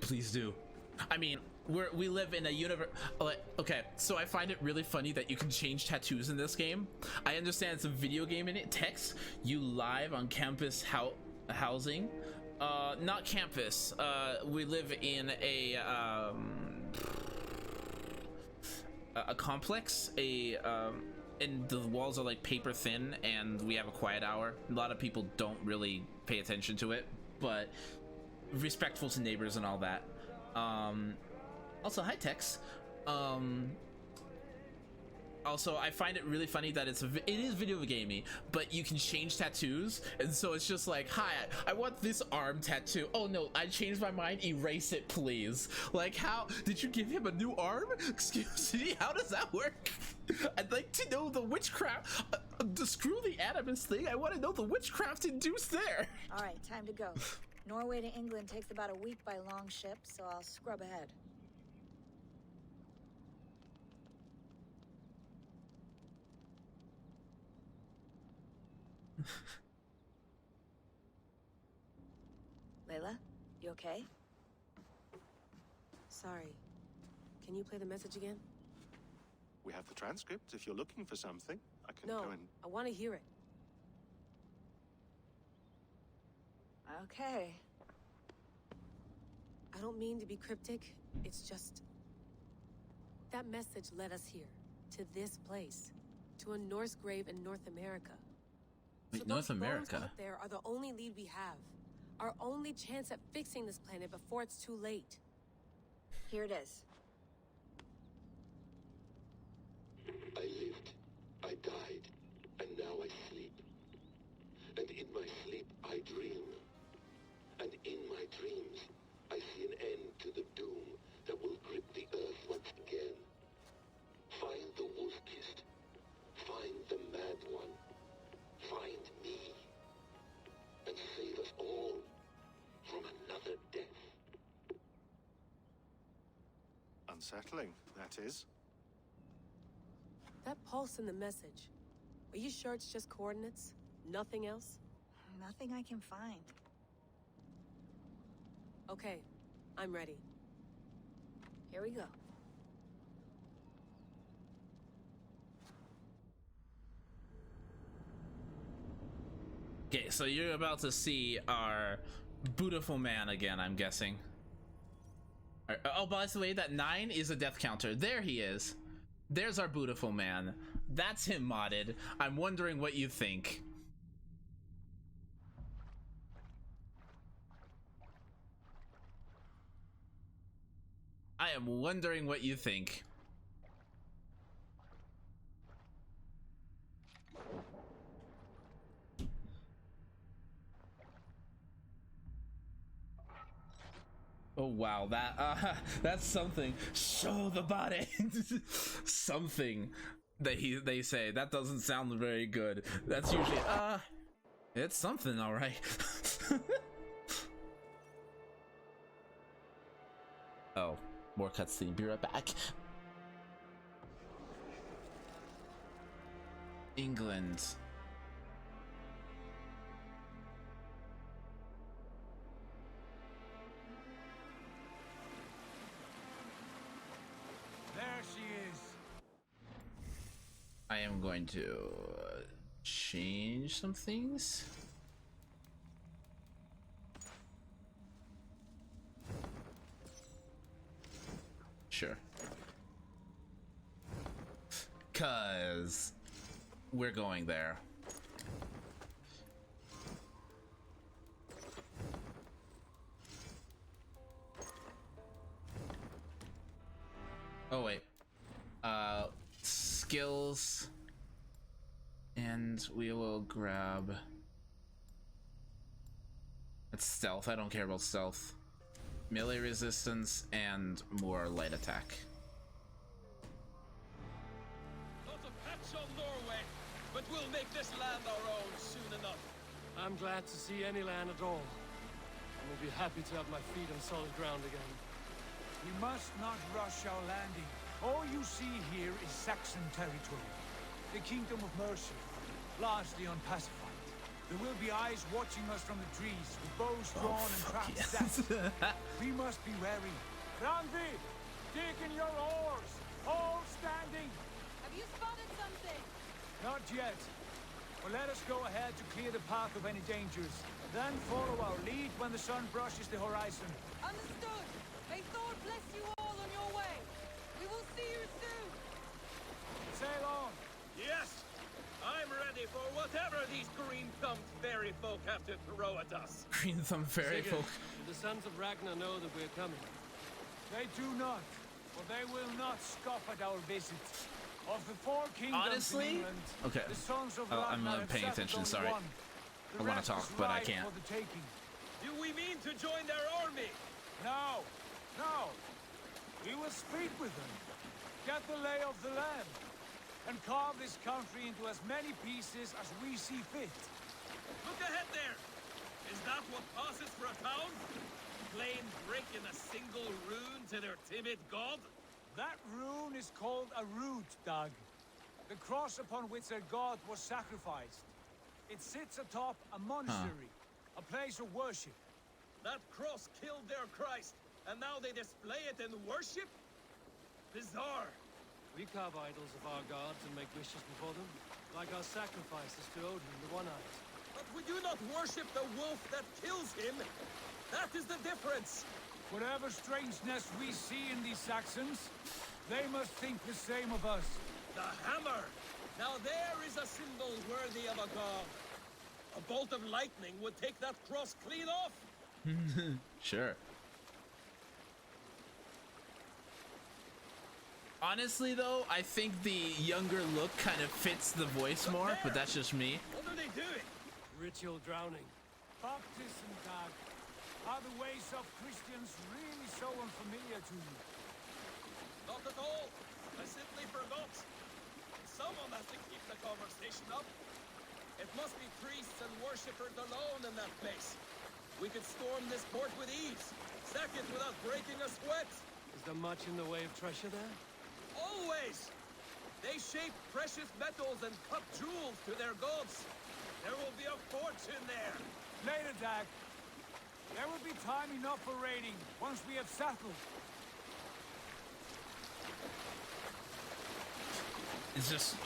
Please do. I mean, we live in a universe. Okay, so I find it really funny that you can change tattoos in this game. I understand it's a video game in it. Text you live on campus housing. Not campus. We live in a complex. And the walls are like paper thin, and we have a quiet hour. A lot of people don't really pay attention to it, but respectful to neighbors and all that. Also, hi Tex. Also, I find it really funny that it is video gamey, but you can change tattoos, and so it's just like, hi, I want this arm tattoo. Oh no, I changed my mind. Erase it, please. Like, how did you give him a new arm? Excuse me, how does that work? I'd like to know the witchcraft. Screw the animus thing. I want to know the witchcraft induced there. All right, time to go. Norway to England takes about a week by long ship, so I'll scrub ahead. Layla, you okay? Sorry. Can you play the message again? We have the transcript if you're looking for something. I can No, go and... I want to hear it. Okay. I don't mean to be cryptic. It's just... that message led us here. To this place. To a Norse grave in North America. Wait, So North those America? bones out there are the only lead we have. Our only chance at fixing this planet before it's too late. Here it is. I lived, I died, and now I sleep. And in my sleep, I dream. And in my dreams, I see an end to the doom that will grip the earth once again. Find the wolf-kissed. Find the mad one. Find me. And save us all from another death. Unsettling, that is. That pulse in the message. Are you sure it's just coordinates? Nothing else? Nothing I can find. Okay, I'm ready. Here we go. Okay, so you're about to see our beautiful man again, I'm guessing. Oh, by the way, that 9 is a death counter. There he is. There's our beautiful man. That's him modded. I'm wondering what you think. I am wondering what you think. Oh wow, that's something. Show the body. Something that they say that doesn't sound very good. That's usually it's something, all right. Oh, more cutscene. Be right back. England. There she is. I am going to change some things. Sure. 'Cause we're going there. Oh wait. Skills. And we will grab... It's stealth. I don't care about stealth. Melee resistance and more light attack. Not a patch on Norway, but we'll make this land our own soon enough. I'm glad to see any land at all. I will be happy to have my feet on solid ground again. We must not rush our landing. All you see here is Saxon territory. The Kingdom of Mercia, largely unpacified. There will be eyes watching us from the trees, with bows drawn and traps set. We must be wary. Randvi, dig in your oars, all standing. Have you spotted something? Not yet. But let us go ahead to clear the path of any dangers. Then follow our lead when the sun brushes the horizon. Understood. May Thor bless you all on your way. We will see you soon. Sail on. Yes, I'm ready for whatever these green-thumbed fairy folk have to throw at us. Green-thumbed fairy Sigurd, folk. do the sons of Ragnar know that we're coming? They do not, but they will not scoff at our visit. Of the four kingdoms Honestly? in England, Okay. the sons of I'm Ragnar not paying have settled attention, on sorry. one. The I wanna rest talk, is but I ripe can't. for the taking. Do we mean to join their army? No, no. We will speak with them, get the lay of the land, and carve this country into as many pieces as we see fit. Look ahead there. Is that what passes for a town? Plain breaking a single rune to their timid god? That rune is called a root, Doug. The cross upon which their god was sacrificed. It sits atop a monastery, a place of worship. That cross killed their Christ, and now they display it in worship? Bizarre. We carve idols of our gods and make wishes before them, like our sacrifices to Odin, the One-Eyed. But we do not worship the wolf that kills him. That is the difference. Whatever strangeness we see in these Saxons, they must think the same of us. The hammer! Now there is a symbol worthy of a god. A bolt of lightning would take that cross clean off. Sure. Honestly though, I think the younger look kind of fits the voice more, but that's just me. What are they doing? Ritual drowning. Baptism, Doug. Are the ways of Christians really so unfamiliar to you? Not at all. I simply forgot. Someone has to keep the conversation up. It must be priests and worshippers alone in that place. We could storm this port with ease. Sack it without breaking a sweat. Is there much in the way of treasure there? Always! They shape precious metals and cut jewels to their gods. There will be a fortune there. Later, Dag. There will be time enough for raiding once we have settled. It's just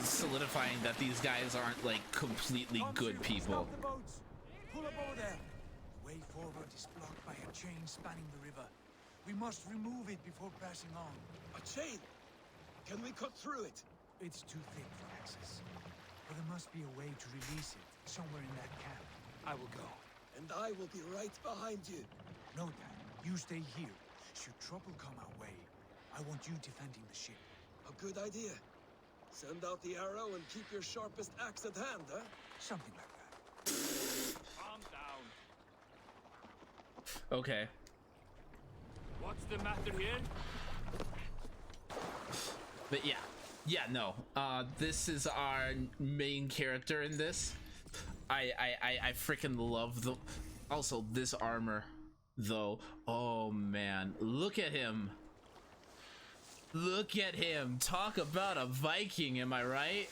solidifying that these guys aren't like completely good people. Stop the boats. Pull up over there. The way forward is blocked by a chain spanning the river. We must remove it before passing on. A chain? Can we cut through it? It's too thick for access. But there must be a way to release it somewhere in that camp. I will go. And I will be right behind you. No, Dad. You stay here. Should trouble come our way, I want you defending the ship. A good idea. Send out the arrow and keep your sharpest axe at hand, huh? Something like that. Calm down. Okay. What's the matter here? But yeah, no. This is our main character in this. I freaking love the. Also, this armor, though. Oh man, look at him. Look at him. Talk about a Viking, am I right?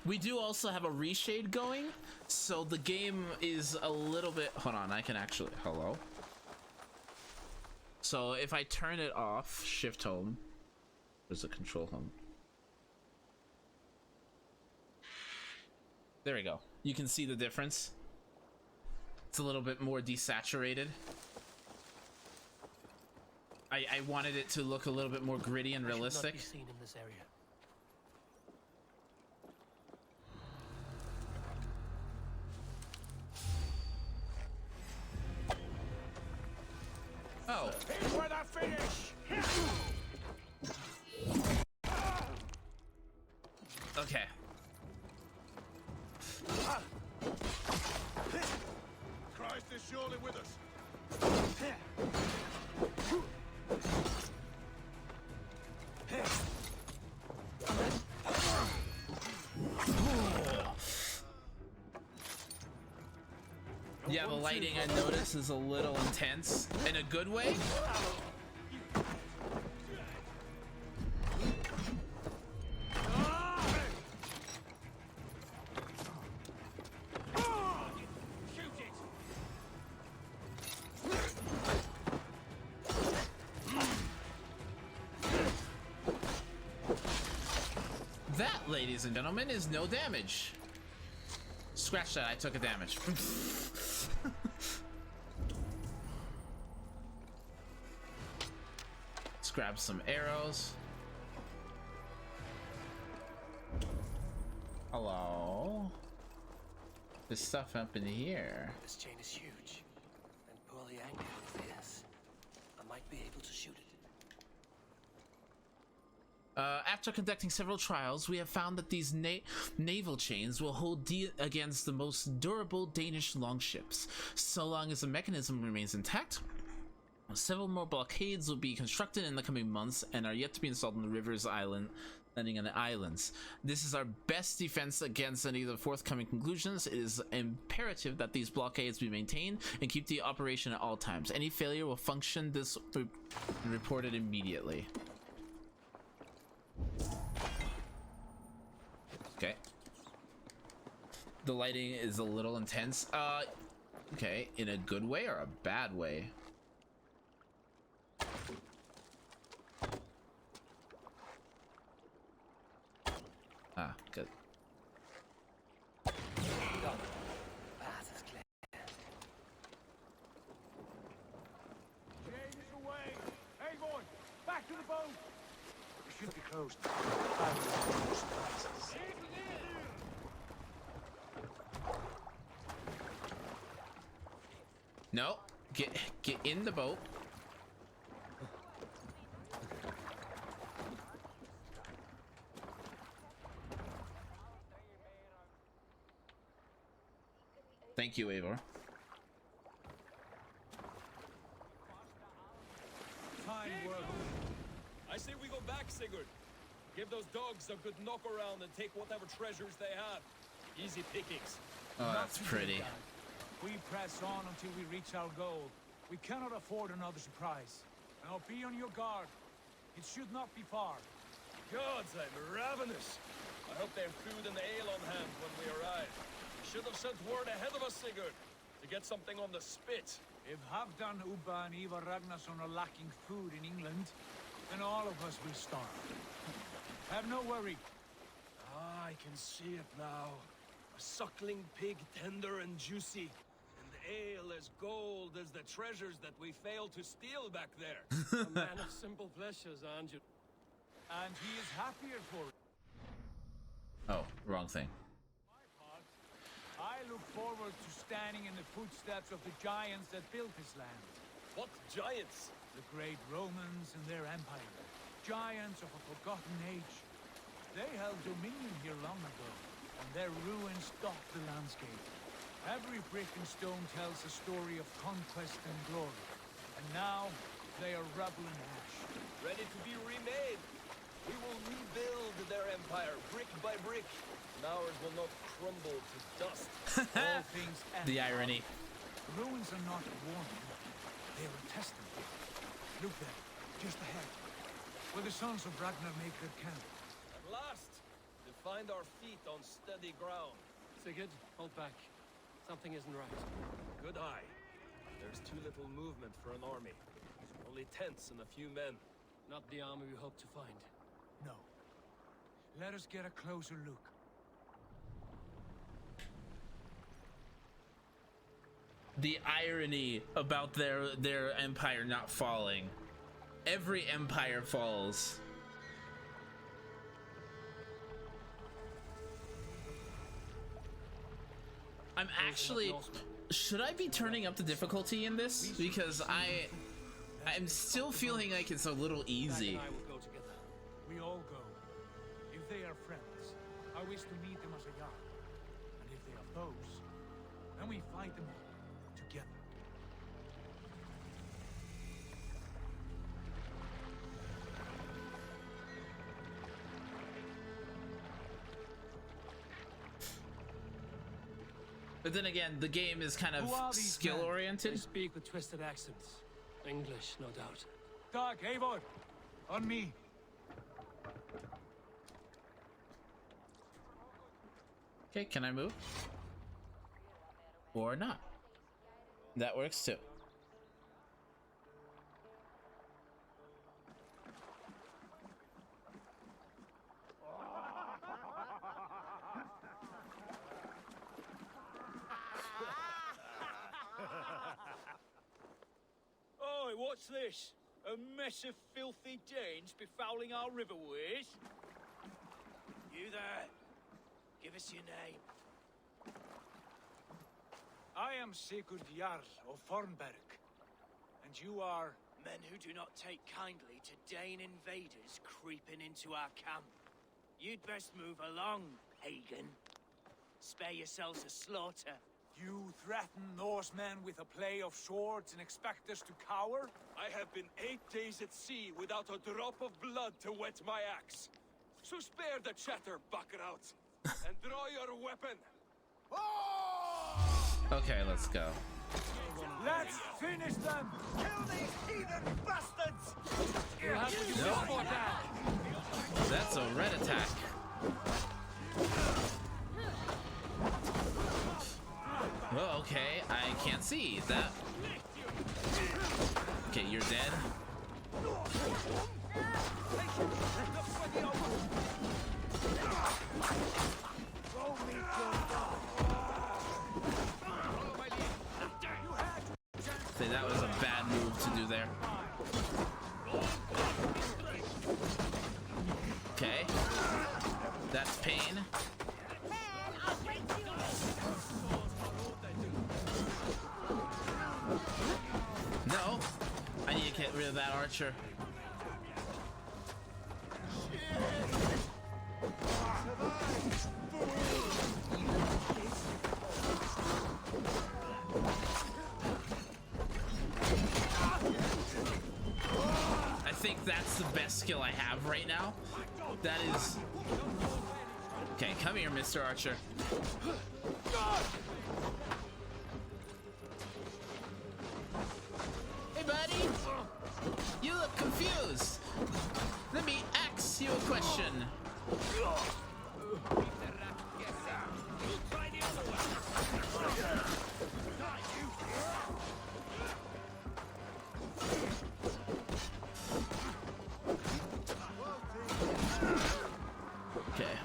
We do also have a reshade going, so the game is a little bit. Hold on, I can actually. Hello. So if I turn it off, shift home. Where's the control home? There we go. You can see the difference. It's a little bit more desaturated. I wanted it to look a little bit more gritty and realistic. I should not be seen in this area. Oh. Here's where they finish! Okay. Christ is surely with us. Yeah, the lighting I notice is a little intense in a good way. That, ladies and gentlemen, is no damage. Scratch that, I took a damage. Let's grab some arrows. Hello? There's stuff up in here. This chain is huge and poorly anchored with this. I might be able to shoot it. After conducting several trials, we have found that these naval chains will hold against the most durable Danish longships. So long as the mechanism remains intact, several more blockades will be constructed in the coming months and are yet to be installed on the rivers landing on the islands. This is our best defense against any of the forthcoming conclusions. It is imperative that these blockades be maintained and keep the operation at all times. Any failure will function this reported immediately. Okay. The lighting is a little intense. Okay, in a good way or a bad way? Ah, good. Back to the boat! It should be closed. No, get in the boat. Thank you, Eivor. I say we go back, Sigurd. Give those dogs a good knock around and take whatever treasures they have. Easy pickings. Oh, that's pretty. We press on until we reach our goal. We cannot afford another surprise. Now be on your guard. It should not be far. Gods, I'm ravenous. I hope they have food and ale on hand when we arrive. We should have sent word ahead of us, Sigurd, to get something on the spit. If Halfdan, Ubba, and Ivar Ragnarsson are lacking food in England, then all of us will starve. Have no worry. Ah, I can see it now. A suckling pig, tender and juicy. And ale as gold as the treasures that we failed to steal back there. A man of simple pleasures, aren't you? And he is happier for it. Oh, wrong thing. I look forward to standing in the footsteps of the giants that built this land. What giants? The great Romans and their empire. Giants of a forgotten age. They held dominion here long ago, and their ruins dot the landscape. Every brick and stone tells a story of conquest and glory. And now, they are rubble and ash. Ready to be remade. We will rebuild their empire, brick by brick. And ours will not crumble to dust. All things end. The irony. The ruins are not a warning. They are a testament. Look there, just ahead. Where the sons of Ragnar make their camp. At last, to find our feet on steady ground. Sigurd, hold back. Something isn't right. Good eye. There's too little movement for an army. Only tents and a few men. Not the army we hope to find. No. Let us get a closer look. The irony about their empire not falling. Every empire falls. I'm actually... Should I be turning up the difficulty in this? Because I'm still feeling like it's a little easy. We all go. If they are friends, I wish to meet them as a yard. And if they are foes, then we fight them all together. But then again, the game is kind of skill-oriented. They speak with twisted accents. English, no doubt. Dag, Eivor! On me! Okay, can I move? Or not? That works too. Oi, what's this? A mess of filthy Danes befouling our riverways? You there? Give us your name. I am Sigurd Jarl of Fornberg. And you are... Men who do not take kindly to Dane invaders creeping into our camp. You'd best move along, pagan. Spare yourselves a slaughter. You threaten Norsemen with a play of swords and expect us to cower? I have been 8 days at sea without a drop of blood to wet my axe. So spare the chatter, buckerouts, and draw your weapon. Okay, let's go. Let's finish them! Kill these heathen bastards! Nope. That's a red attack. Well, okay, I can't see that. Okay, you're dead. Say that was a bad move to do there. Okay. That's pain. No. I need to get rid of that archer. I think that's the best skill I have right now. That is... Okay, come here, Mr. Archer. Hey, buddy! You look confused. Let me ask you a question. Okay.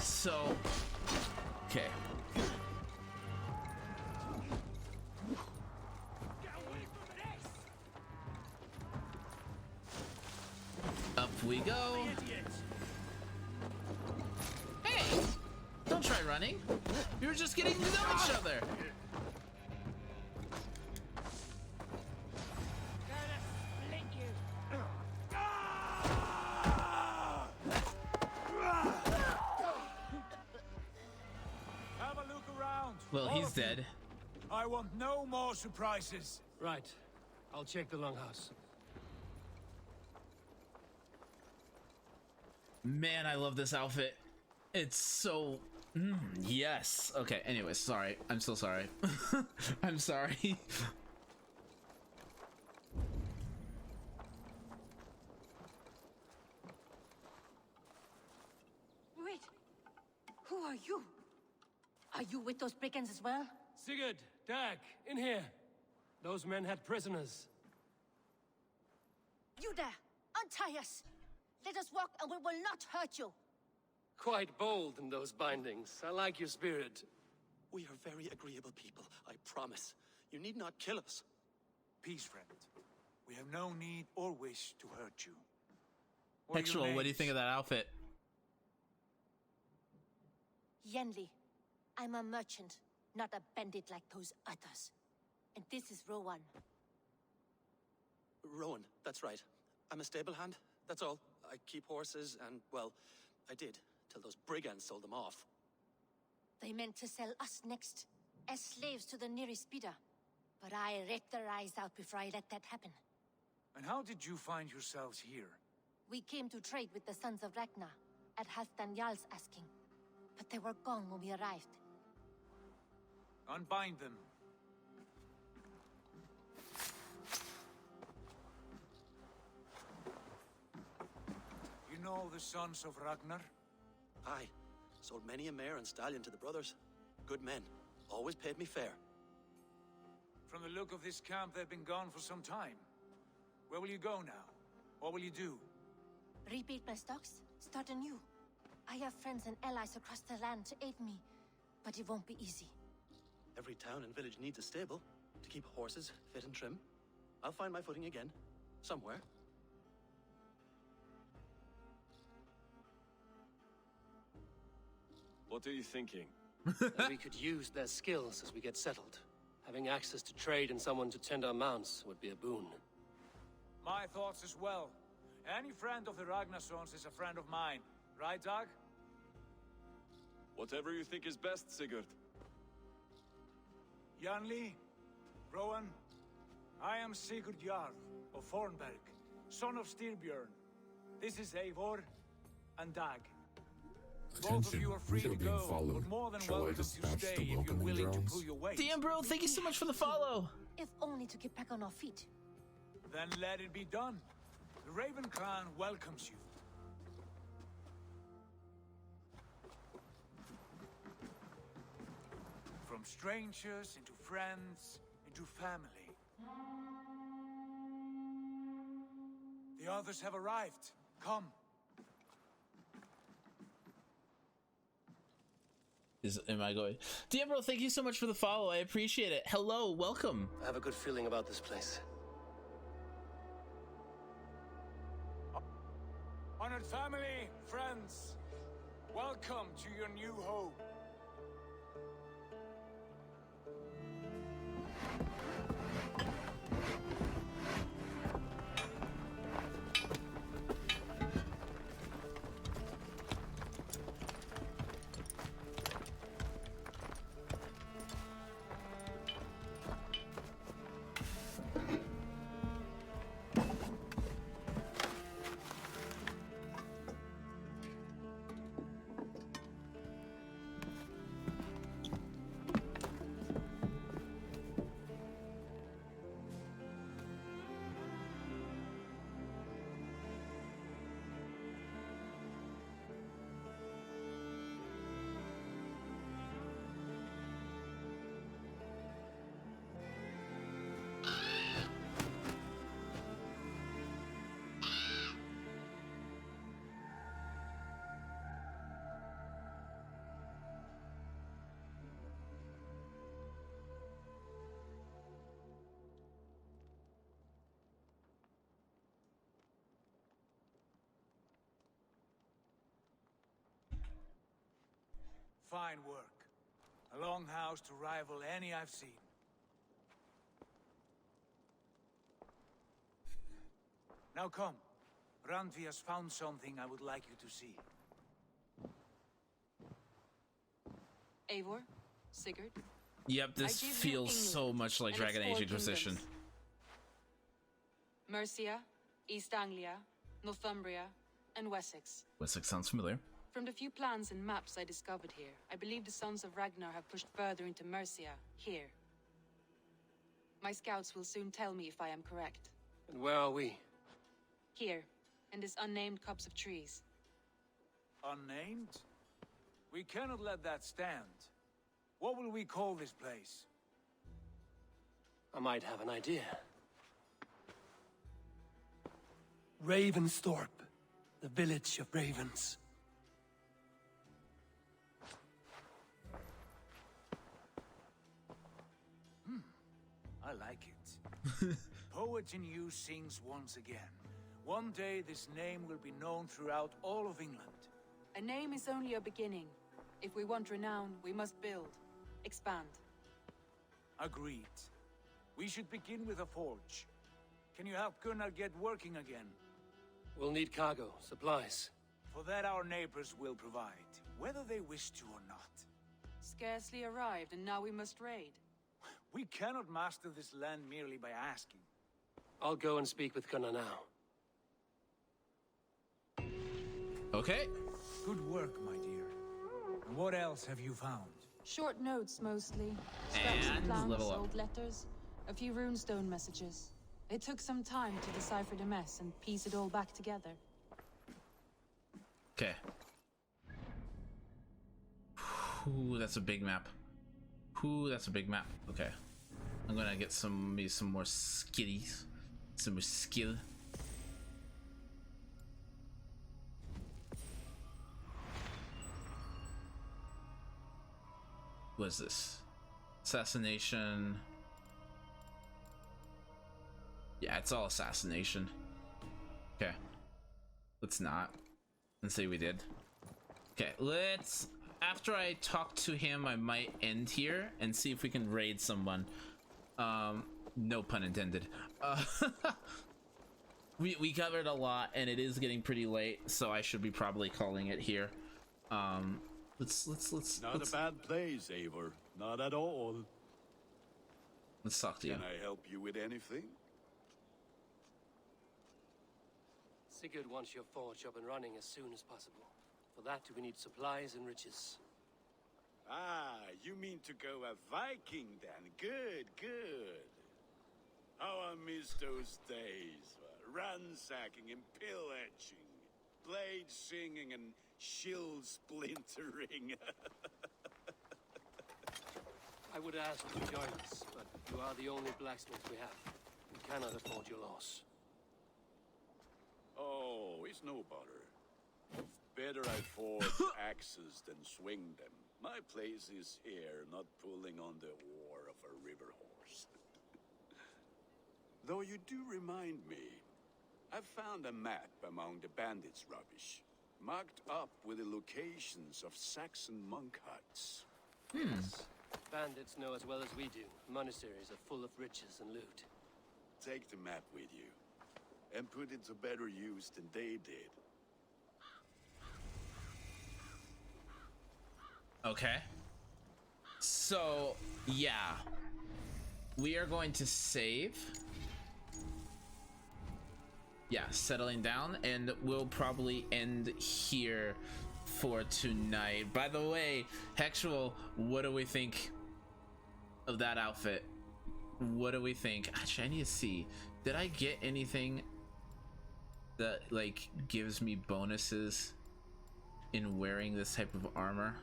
So, okay. Up we go. Hey! Don't try running. We were just getting to know each other. Well, All he's of you. dead. I want no more surprises. Right. I'll check the longhouse. Man, I love this outfit. It's so... yes. Okay, anyways, sorry. I'm so sorry. I'm sorry. Wait. Who are you? Are you with those brigands as well? Sigurd, Dag, in here. Those men had prisoners. You there! Untie us! Let us walk and we will not hurt you! Quite bold in those bindings. I like your spirit. We are very agreeable people, I promise. You need not kill us. Peace, friend. We have no need or wish to hurt you. Textual, what do you think of that outfit? Yenli. I'm a merchant, not a bandit like those others. And this is Rowan. Rowan, that's right. I'm a stable hand, that's all. I keep horses and, well, I did, till those brigands sold them off. They meant to sell us next, as slaves to the nearest speeder. But I ripped their eyes out before I let that happen. And how did you find yourselves here? We came to trade with the Sons of Ragnar, at Halfdan Jarl's asking. But they were gone when we arrived. Unbind them. You know the Sons of Ragnar? Aye. Sold many a mare and stallion to the brothers. Good men. Always paid me fair. From the look of this camp, they've been gone for some time. Where will you go now? What will you do? Rebuild my stocks? Start anew. I have friends and allies across the land to aid me, but it won't be easy. Every town and village needs a stable to keep horses fit and trim. I'll find my footing again. Somewhere. What are you thinking? That we could use their skills as we get settled. Having access to trade and someone to tend our mounts would be a boon. My thoughts as well. Any friend of the Ragnarsons is a friend of mine. Right, Dag? Whatever you think is best, Sigurd. Janli, Rowan, I am Sigurd Jarl of Fornberg, son of Styrbjörn. This is Eivor and Dag. Both of Attention, you are we free are to being go, followed. but more than Shall I welcome to dispatch stay the if you're welcoming willing to drones? pull your weight. Damn, bro, thank you so much for the follow. If only to get back on our feet. Then let it be done. The Raven Clan welcomes you. From strangers into friends, into family. The others have arrived. Come. Am I going? DM bro, thank you so much for the follow. I appreciate it. Hello, welcome. I have a good feeling about this place. Honored family, friends, welcome to your new home. Fine work. A longhouse to rival any I've seen. Now come. Randvi has found something I would like you to see. Eivor, Sigurd, Yep, this feels so much like Dragon Age Inquisition. Mercia, East Anglia, Northumbria, and Wessex. Wessex sounds familiar. From the few plans and maps I discovered here, I believe the Sons of Ragnar have pushed further into Mercia, here. My scouts will soon tell me if I am correct. And where are we? Here, in this unnamed copse of trees. Unnamed? We cannot let that stand. What will we call this place? I might have an idea. Ravensthorpe, the village of ravens. I like it. Poet in you sings once again. One day this name will be known throughout all of England. A name is only a beginning. If we want renown, we must build. Expand. Agreed. We should begin with a forge. Can you help Gunnar get working again? We'll need cargo, supplies. For that our neighbors will provide, whether they wish to or not. Scarcely arrived, and now we must raid. We cannot master this land merely by asking. I'll go and speak with Gunnar now. Okay. Good work, my dear. And what else have you found? Short notes, mostly. Scraps of And plans, level up. old letters, a few runestone messages. It took some time to decipher the mess and piece it all back together. Okay. Ooh, that's a big map. Ooh, that's a big map. Okay. I'm gonna get maybe some more skillies. Some more skill. What is this? Assassination. Yeah, it's all assassination. Okay. Let's not. Let's say we did. Okay, let's... After I talk to him, I might end here and see if we can raid someone. No pun intended. We covered a lot and it is getting pretty late, so I should be probably calling it here. Let's Not a bad place, Eivor. Not at all. Let's talk to you. Can I help you with anything? Sigurd wants your forge up and running as soon as possible. For that, we need supplies and riches. Ah, you mean to go a Viking then? Good, good. How I miss those days. Ransacking and pillaging. Blade singing and shield splintering. I would ask you to join us, but you are the only blacksmith we have. We cannot afford your loss. Oh, it's no bother. Better I forge axes than swing them. My place is here, not pulling on the oar of a river horse. Though you do remind me, I found a map among the bandits' rubbish, marked up with the locations of Saxon monk huts. Yes. Bandits know as well as we do. Monasteries are full of riches and loot. Take the map with you, and put it to better use than they did. Okay. So, yeah. We are going to save. Yeah, settling down, and we'll probably end here for tonight. By the way, Hexual, what do we think of that outfit? What do we think? Actually, I need to see. Did I get anything that, like, gives me bonuses in wearing this type of armor?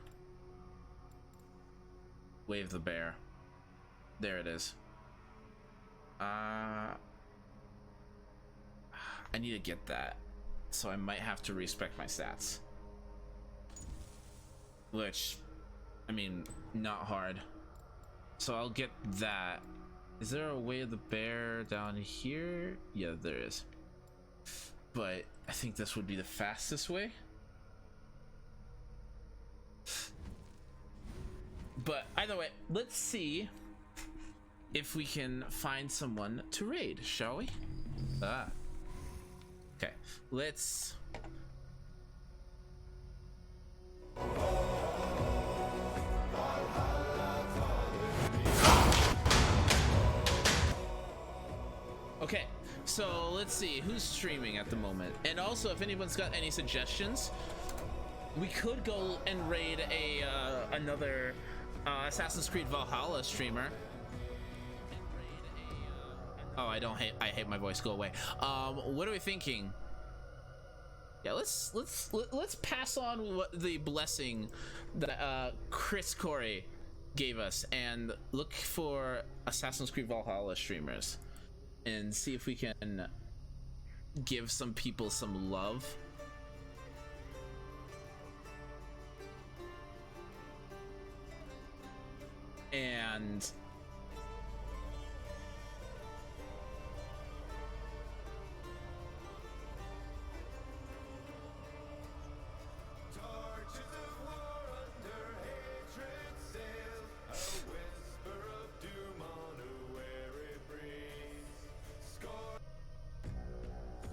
Wave the bear. There it is. I need to get that, so I might have to respec my stats. Which, I mean, not hard. So I'll get that. Is there a way of the bear down here? Yeah, there is. But I think this would be the fastest way. But either way, let's see if we can find someone to raid, shall we? Okay, let's... so let's see who's streaming at the moment, and also if anyone's got any suggestions, we could go and raid a another Assassin's Creed Valhalla streamer. Oh, I hate my voice. Go away. What are we thinking? Yeah, let's pass on what the blessing that Chris Corey gave us and look for Assassin's Creed Valhalla streamers and see if we can give some people some love. And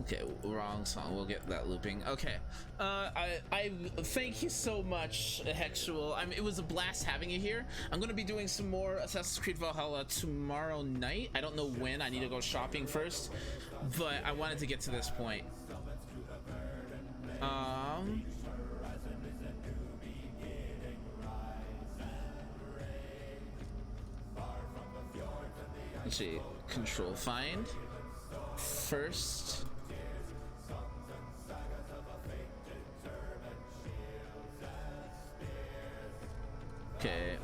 okay, wrong song. We'll get that looping. Okay. I thank you so much, Hexual. It was a blast having you here. I'm gonna be doing some more Assassin's Creed Valhalla tomorrow night. I don't know when. I need to go shopping first, but I wanted to get to this point. Let's see. Control find first. Okay.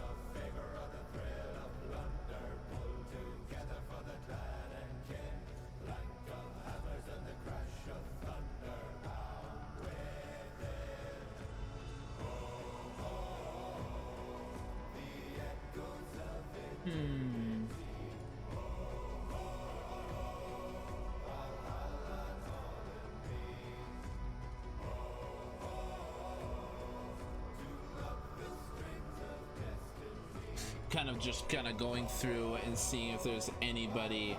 Kind of going through and seeing if there's anybody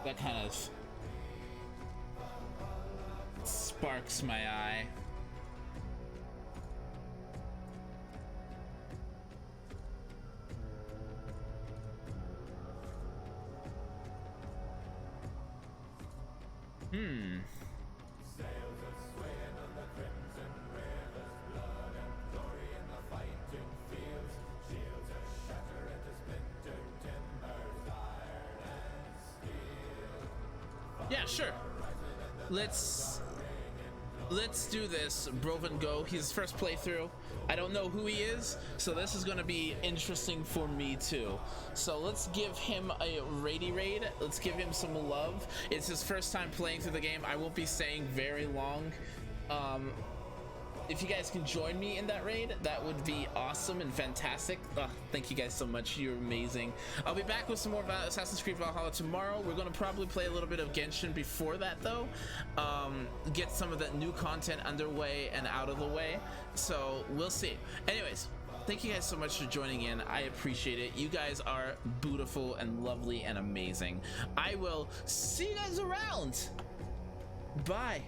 that kind of sparks my eye. Yeah, sure. Let's do this. Broven Go. His first playthrough. I don't know who he is, so this is gonna be interesting for me too. So let's give him a raid. Let's give him some love. It's his first time playing through the game. I won't be staying very long. If you guys can join me in that raid, that would be awesome and fantastic. Thank you guys so much. You're amazing. I'll be back with some more Assassin's Creed Valhalla tomorrow. We're going to probably play a little bit of Genshin before that, though. Get some of that new content underway and out of the way. So we'll see. Anyways, thank you guys so much for joining in. I appreciate it. You guys are beautiful and lovely and amazing. I will see you guys around. Bye.